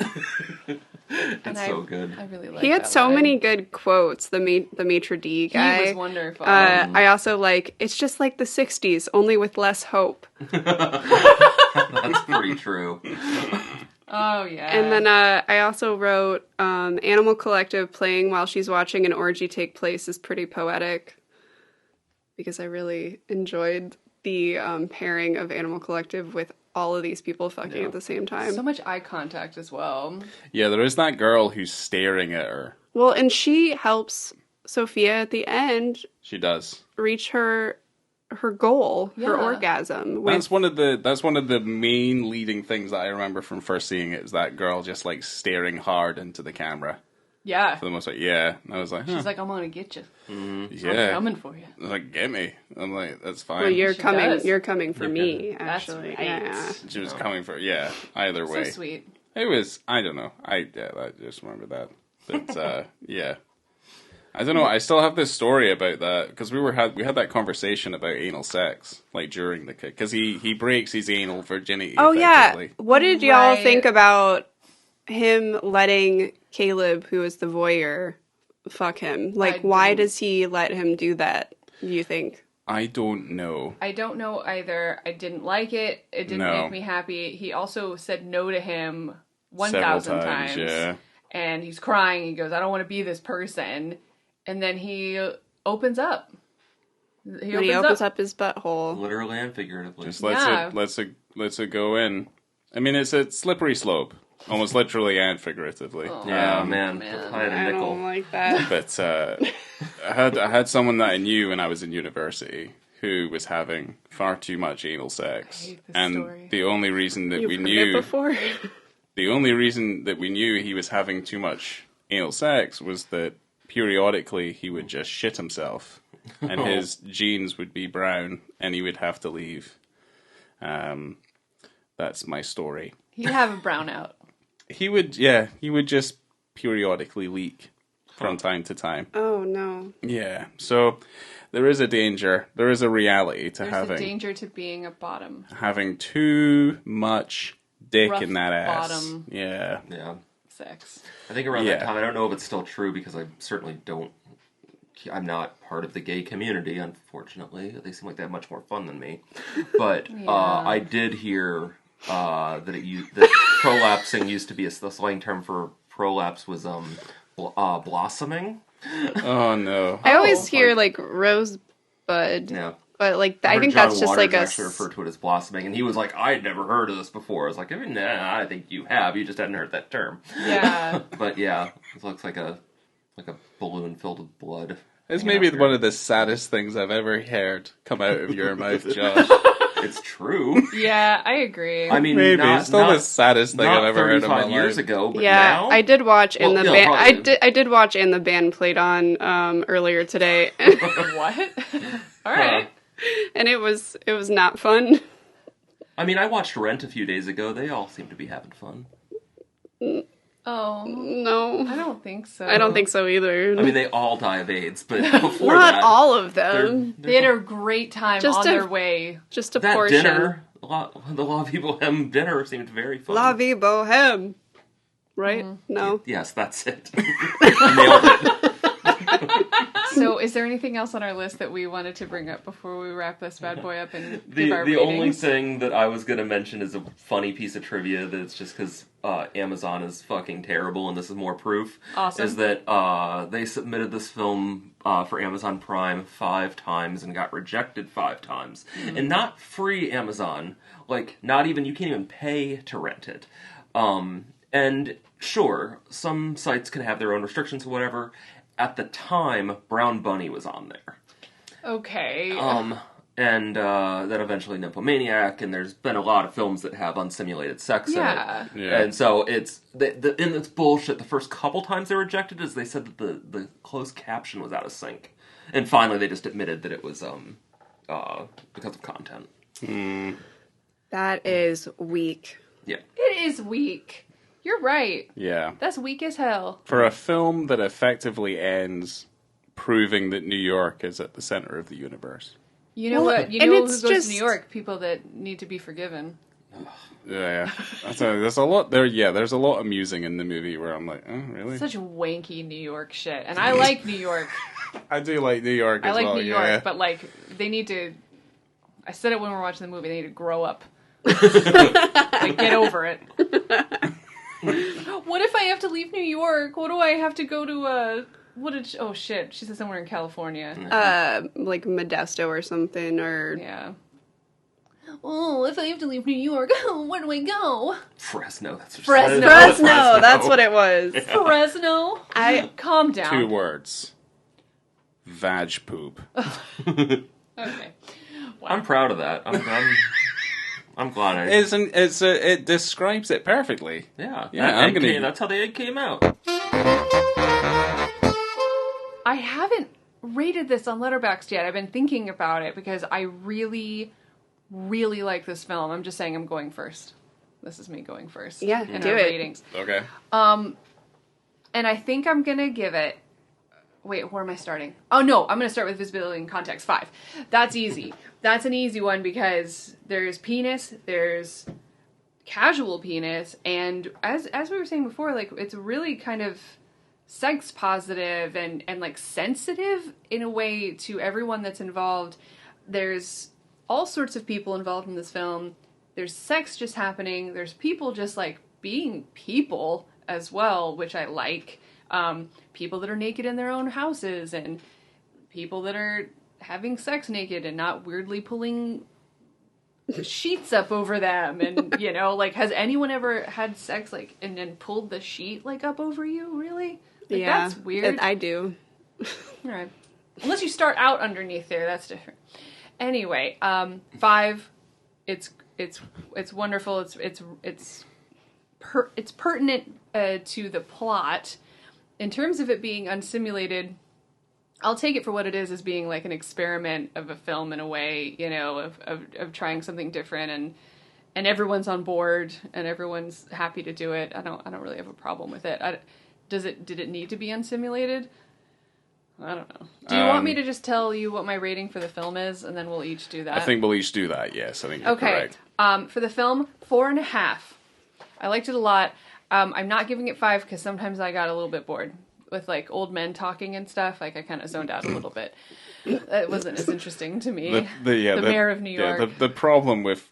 It's so good. I really like He had that so line. many good quotes. The maitre d' guy. He was wonderful. I also like. It's just like the '60s, only with less hope. That's pretty true. Oh yeah. And then I also wrote Animal Collective playing while she's watching an orgy take place is pretty poetic, because I really enjoyed the pairing of Animal Collective with all of these people fucking at the same time. so much eye contact as well. Yeah, there is that girl who's staring at her. Well, and she helps Sophia at the end She does. reach her goal, her Yeah. orgasm. That's one of the main leading things that I remember from first seeing it, is that girl just like staring hard into the camera Yeah. for the most part. Yeah, and I was like, huh, She's like, "I'm gonna get you. I'm yeah, coming for you." like get me. I'm like, that's fine. Well, you're She coming. does. You're coming for me. That's Actually, right. yeah. She was coming for either way. So sweet. It was, I don't know. I just remember that. But yeah. I don't know. I still have this story about that because we had that conversation about anal sex like during the kick, because he breaks his anal virginity. Oh yeah. effectively. What did y'all Right. think about him letting Caleb, who is the voyeur, fuck him? Like, why didn't- does he let him do that? You think? I don't know. I don't know either. I didn't like it. It didn't No. make me happy. He also said no to him Several 1,000 times. yeah. And he's crying. He goes, "I don't want to be this person." And then he opens up. When he opens up his butthole. Literally and figuratively. Just Yeah. let's it go in. I mean, it's a slippery slope, almost literally and figuratively. Yeah, man. man. If I had a I nickel. don't like that. But I had someone that I knew when I was in university who was having far too much anal sex, hate this and story. the only reason that You've we heard knew it before. the only reason that we knew he was having too much anal sex was that periodically he would just shit himself, and his jeans would be brown, and he would have to leave. That's my story. He'd have a brownout. He would just periodically leak from time to time. Oh, no. Yeah, so there is a danger. There is a reality to There's a danger to being a bottom. having too much dick Rough in that ass. bottom. Yeah. Yeah. Sex. I think around that time, I don't know if it's still true because I certainly don't. I'm not part of the gay community, unfortunately. They seem like they have much more fun than me. But I did hear that prolapsing used to be the slang term for prolapse was blossoming. Oh no. I always hear like rosebud. Yeah. But like I think John that's just Waters like a actually referred to it as blossoming, and he was like, "I'd never heard of this before." I was like, "Nah, I think you have. You just hadn't heard that term." Yeah. But yeah, it looks like a balloon filled with blood. It's maybe one of the saddest things I've ever heard come out of your mouth, Josh. It's true. Yeah, I agree. I mean, Maybe it's still the saddest thing I've ever heard in my 35 years life. ago, but yeah, now? I did watch and Well, the yeah, band. probably. I did watch and the band played on earlier today, What? All right. and it was not fun. I mean, I watched Rent a few days ago. They all seem to be having fun. Oh, No, I don't think so. I don't think so either. I mean, they all die of AIDS, but before not that, all of them. They had a great time Just on a- their way. Just a that portion. dinner, the La Vie Boheme dinner seemed very fun. La Vie Boheme. Right? No. Yes, that's it. Nailed it. So, is there anything else on our list that we wanted to bring up before we wrap this bad boy up and give our The ratings? only thing that I was going to mention is a funny piece of trivia that's just because Amazon is fucking terrible, and this is more proof. Awesome. Is that they submitted this film for Amazon Prime 5 times and got rejected 5 times. Mm-hmm. And not free Amazon. Like, not even, you can't even pay to rent it. And sure, some sites can have their own restrictions or whatever. At the time, Brown Bunny was on there. Okay. And then eventually Nymphomaniac, and there's been a lot of films that have unsimulated sex in it. Yeah. And so it's, and it's bullshit. The first couple times they rejected is they said that the closed caption was out of sync. And finally they just admitted that it was because of content. That is weak. Yeah. It is weak. You're right. Yeah. That's weak as hell. For a film that effectively ends proving that New York is at the center of the universe. You know Well, what? You and know who it's goes just- to New York? People that need to be forgiven. Yeah. There's a lot there. Yeah, there's a lot amusing in the movie where I'm like, oh, really? Such wanky New York shit. And I like New York. I do like New York I as like well, New yeah. York, but like they need to. I said it when we were watching the movie. They need to grow up. Like, get over it. What if I have to leave New York? What do I have to go to? Oh shit! She said somewhere in California. Like Modesto or something, or Yeah. Oh, if I have to leave New York, where do I go? Fresno, that's what Fresno. she said. Fresno. That's what it was. Fresno. Calm down. 2 words. Vag poop. Okay. I'm proud of that. I'm glad I... It describes it perfectly. Yeah, Yeah, that's how the egg came out. I haven't rated this on Letterboxd yet. I've been thinking about it because I really, really like this film. I'm just saying I'm going first. This is me going first. Yeah, in do our it. ratings. Okay. And I think I'm gonna give it. Wait, where am I starting? Oh no, I'm gonna start with visibility and context 5. That's easy. That's an easy one because there's penis, there's casual penis, and as we were saying before, like it's really kind of sex positive and like sensitive in a way to everyone that's involved. There's all sorts of people involved in this film. There's sex just happening. There's people just like being people as well, which I like. People that are naked in their own houses and people that are having sex naked and not weirdly pulling sheets up over them. And, you know, like, has anyone ever had sex, like, and then pulled the sheet, like, up over you? Really? Like, yeah, that's weird. I do. All right. Unless you start out underneath there, that's different. Anyway, 5, it's wonderful. It's it's pertinent to the plot. In terms of it being unsimulated, I'll take it for what it is, as being like an experiment of a film in a way, you know, of trying something different, and everyone's on board and everyone's happy to do it. I don't really have a problem with it. Did it need to be unsimulated? I don't know. Do you want me to just tell you what my rating for the film is, and then we'll each do that? I think we'll each do that, yes. I think you're correct. For the film, 4.5. I liked it a lot. I'm not giving it 5 because sometimes I got a little bit bored with like old men talking and stuff. Like I kind of zoned out a little bit. It wasn't as interesting to me. The Mayor of New York. Yeah, the problem with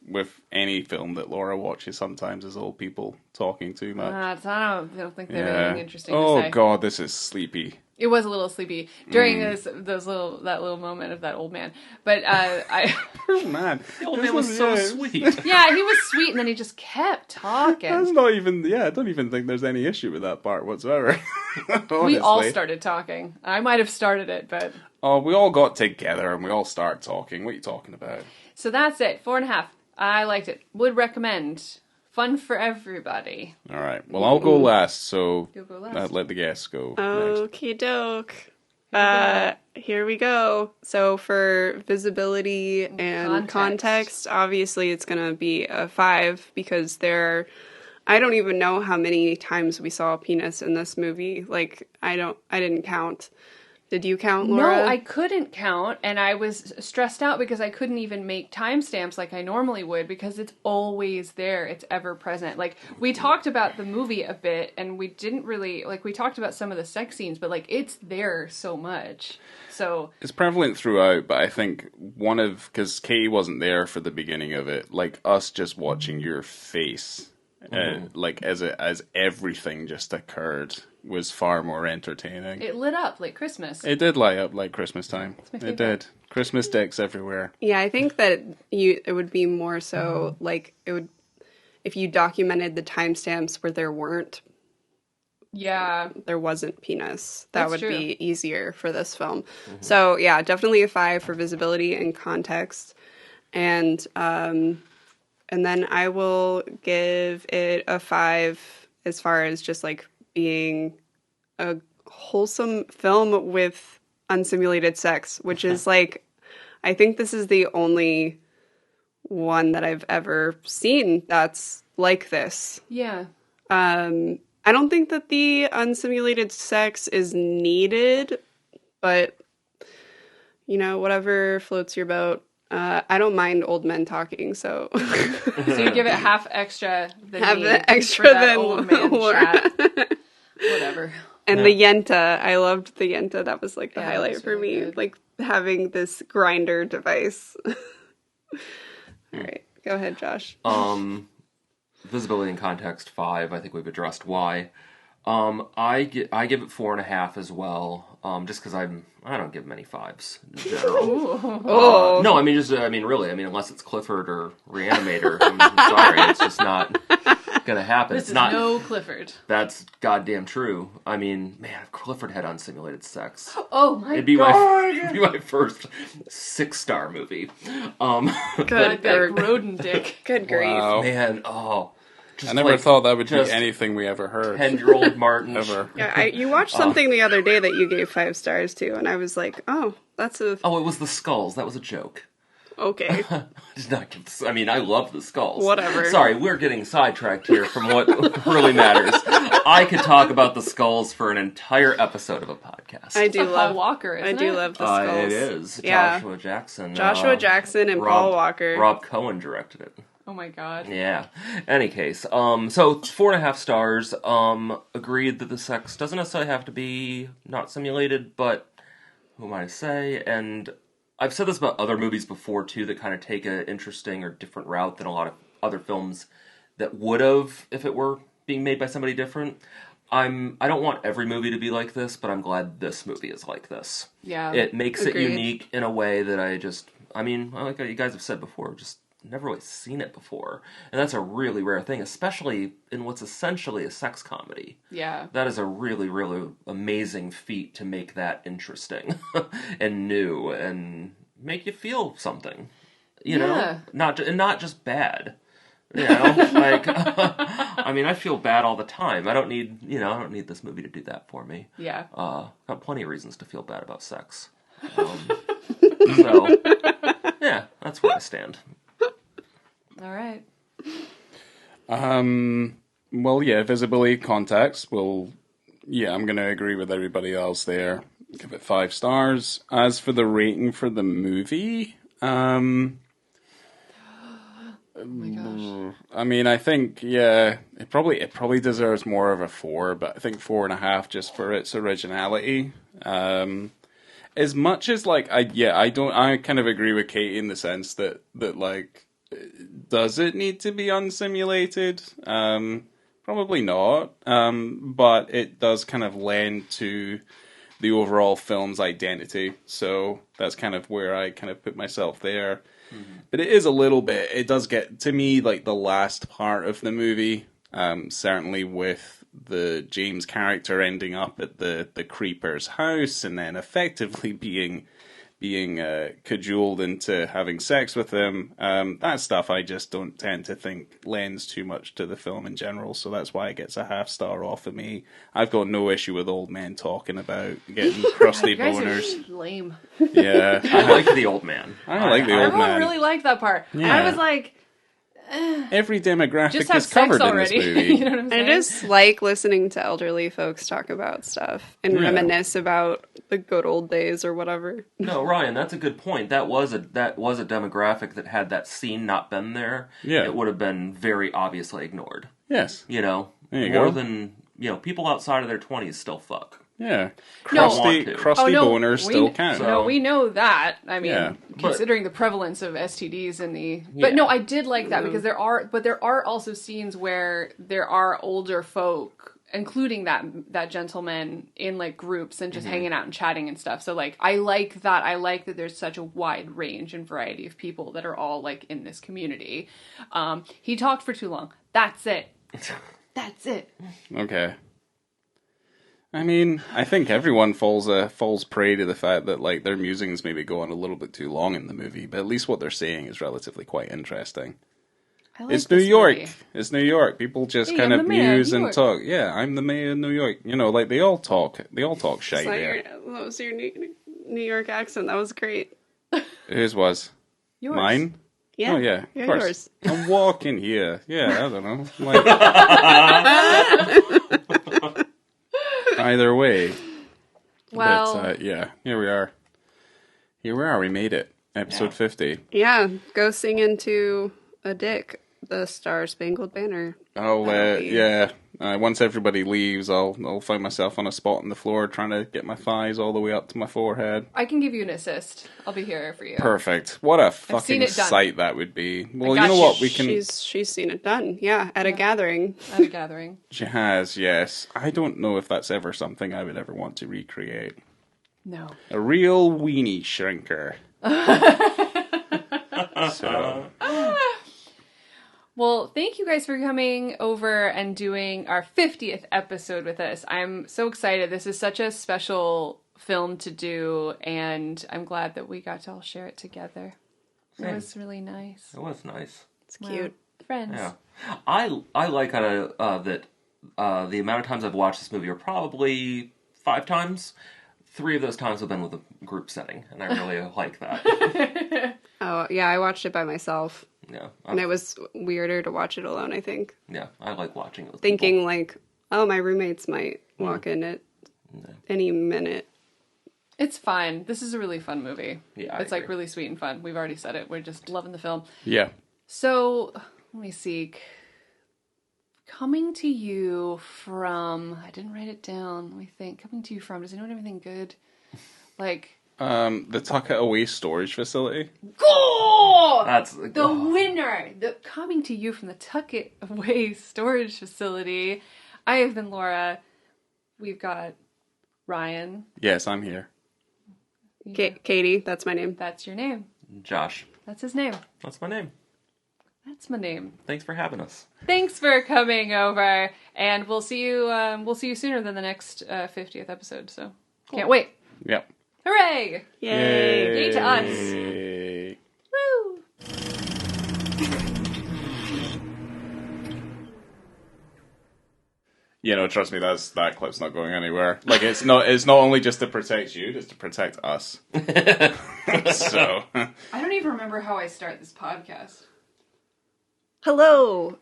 any film that Laura watches sometimes is old people talking too much. I don't think they have anything interesting to say. Oh God, this is sleepy. It was a little sleepy during that little moment of that old man. But Oh man, The old man was so sweet. yeah, he was sweet, and then he just kept talking. That's not even. Yeah, I don't even think there's any issue with that part whatsoever. We all started talking. I might have started it, but we all got together and we all started talking. What are you talking about? So that's it. 4.5. I liked it. Would recommend. Fun for everybody. All right. Well, I'll go last. So You'll go last. let the guests go. Next. Okie doke. Here we go. So for visibility and context, obviously it's going to be a 5 because I don't even know how many times we saw a penis in this movie. Like, I didn't count. Did you count, Laura? No, I couldn't count, and I was stressed out because I couldn't even make timestamps like I normally would because it's always there. It's ever present. Like, we talked about the movie a bit, and we didn't really, like, we talked about some of the sex scenes, but, like, it's there so much. So it's prevalent throughout, but I think because Katie wasn't there for the beginning of it, like, us just watching your face, like, as everything just occurred, was far more entertaining. It lit up like Christmas. It did light up like Christmas time. It did. Christmas decks everywhere. Yeah, I think that it would be more so like it would if you documented the timestamps where there wasn't penis. That would be easier for this film. Mm-hmm. So yeah, definitely a 5 for visibility and context, and then I will give it a 5 as far as just like being a wholesome film with unsimulated sex, which is like, I think this is the only one that I've ever seen that's like this. Yeah. I don't think that the unsimulated sex is needed, but, you know, whatever floats your boat. I don't mind old men talking, so. So you give it half extra than have me the extra for that than old man chat. Whatever. And the yenta, I loved the yenta. That was like the highlight for really me, good. like having this grinder device. All right, go ahead, Josh. Visibility and context 5. I think we've addressed why. I give it 4.5 as well. Just because I don't give many 5s in general. No, really. Unless it's Clifford or Reanimator. I'm sorry, it's just not gonna happen. This is no Clifford. That's goddamn true. I mean, man, if Clifford had unsimulated sex, oh my it'd be god, it'd be my first 6-star movie. Good, that rodent dick. Good grief, man. I never thought that would be anything we ever heard. 10-year-old Martin. Ever. Yeah, you watched something the other day that you gave 5 stars to, and I was like, oh, that's a... Oh, it was the skulls. That was a joke. Okay. I love the skulls. Whatever. Sorry, we're getting sidetracked here from what really matters. I could talk about the skulls for an entire episode of a podcast. I do love Paul Walker. I do love the skulls. It is. Yeah. Joshua Jackson. Jackson and Paul Walker. Rob Cohen directed it. Oh my god. Yeah. Any case, so 4.5 stars. Agreed that the sex doesn't necessarily have to be not simulated, but who am I to say? And I've said this about other movies before too that kind of take an interesting or different route than a lot of other films that would have if it were being made by somebody different. I don't want every movie to be like this, but I'm glad this movie is like this. Yeah. It makes Agreed. it unique in a way that like you guys have said before, just never really seen it before. And that's a really rare thing, especially in what's essentially a sex comedy. Yeah. That is a really, really amazing feat to make that interesting and new and make you feel something. You know? Not just bad. You know, like, I mean, I feel bad all the time. I don't need this movie to do that for me. Yeah. Got plenty of reasons to feel bad about sex. So, yeah, that's where I stand. All right. Well, yeah, visibility, context. I'm going to agree with everybody else there. Give it 5 stars. As for the rating for the movie, Oh my gosh. I mean, I think, yeah, it probably deserves more of a 4, but I think 4.5 just for its originality. As much as, like, I kind of agree with Katie in the sense that like, does it need to be unsimulated? Probably not. But it does kind of lend to the overall film's identity. So that's kind of where I kind of put myself there. Mm-hmm. But it is a little bit, it does get, to me, like the last part of the movie, certainly with the James character ending up at the creeper's house and then effectively being cajoled into having sex with him. That stuff I just don't tend to think lends too much to the film in general, so that's why it gets a 0.5 star off of me. I've got no issue with old men talking about getting crusty You guys boners. are lame. Yeah. I like the old man. I like the old Everyone man. really liked that part. Yeah. I was like, Every demographic just have is sex covered in already. this movie. You know what I'm saying? I just like listening to elderly folks talk about stuff and reminisce about the good old days or whatever. No, Ryan, that's a good point. That was a demographic that had that scene not been there, it would have been very obviously ignored. Yes. You know, there you more go. than people outside of their 20s still fuck. Yeah. No. Crusty boners still count. No, we know that. I mean, Yeah. considering the prevalence of STDs in the... But no, I did like that because there are also scenes where there are older folk, including that gentleman, in like groups and just hanging out and chatting and stuff. So like, I like that. I like that there's such a wide range and variety of people that are all like in this community. He talked for too long. That's it. That's it. Okay. I mean, I think everyone falls prey to the fact that like their musings maybe go on a little bit too long in the movie, but at least what they're saying is relatively quite interesting. I like It's New this York. movie. It's New York. People just Hey, kind I'm of the mayor of muse New and York. talk. Yeah, I'm the mayor of New York. You know, like they all talk shite That there. was your New York accent. That was great. Whose was? Yours. Mine? Yeah. Oh yeah, Yeah, of course. yours. I'm walking here. Yeah, I don't know. Like, either way. Well, But yeah, here we are. We made it. Episode 50. Yeah, go sing into a dick, the Star Spangled Banner. I'll That'll be- yeah. Once everybody leaves, I'll find myself on a spot on the floor trying to get my thighs all the way up to my forehead. I can give you an assist. I'll be here for you. Perfect. What a seen fucking it done. sight that would be. Well, got you know you. what? We can. She's seen it done. Yeah, at a gathering. At a gathering. She has, yes. I don't know if that's ever something I would ever want to recreate. No. A real weenie shrinker. So. Well, thank you guys for coming over and doing our 50th episode with us. I'm so excited. This is such a special film to do, and I'm glad that we got to all share it together. It was really nice. It was nice. It's cute. Friends. Yeah, I like that the amount of times I've watched this movie are probably 5 times. 3 of those times have been with a group setting, and I really like that. Oh, yeah, I watched it by myself. Yeah, And it was weirder to watch it alone, I think. yeah, I like watching it with Thinking people. like, oh, my roommates might walk in at any minute. It's fine. This is a really fun movie. Yeah, I it's like agree. really sweet and fun. We've already said it. We're just loving the film. Yeah. So, let me see. Coming to you from... I didn't write it down. Let me think. Coming to you from... Does anyone have anything good? Like... The Tuck It Away storage facility. Go! That's The winner! Coming to you from the Tuck It Away storage facility. I have been Laura. We've got Ryan. Yes, I'm here. Katie, that's my name. That's your name. Josh. That's his name. That's my name. That's my name. Thanks for having us. Thanks for coming over, and we'll see you sooner than the next 50th episode. So can't wait! Yep. Hooray! Yay! Yay to us! Yay. Woo! You know, trust me, that clip's not going anywhere. Like, it's not only just to protect you, it's to protect us. So. I don't even remember how I start this podcast. Hello.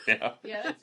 Yeah. Yeah.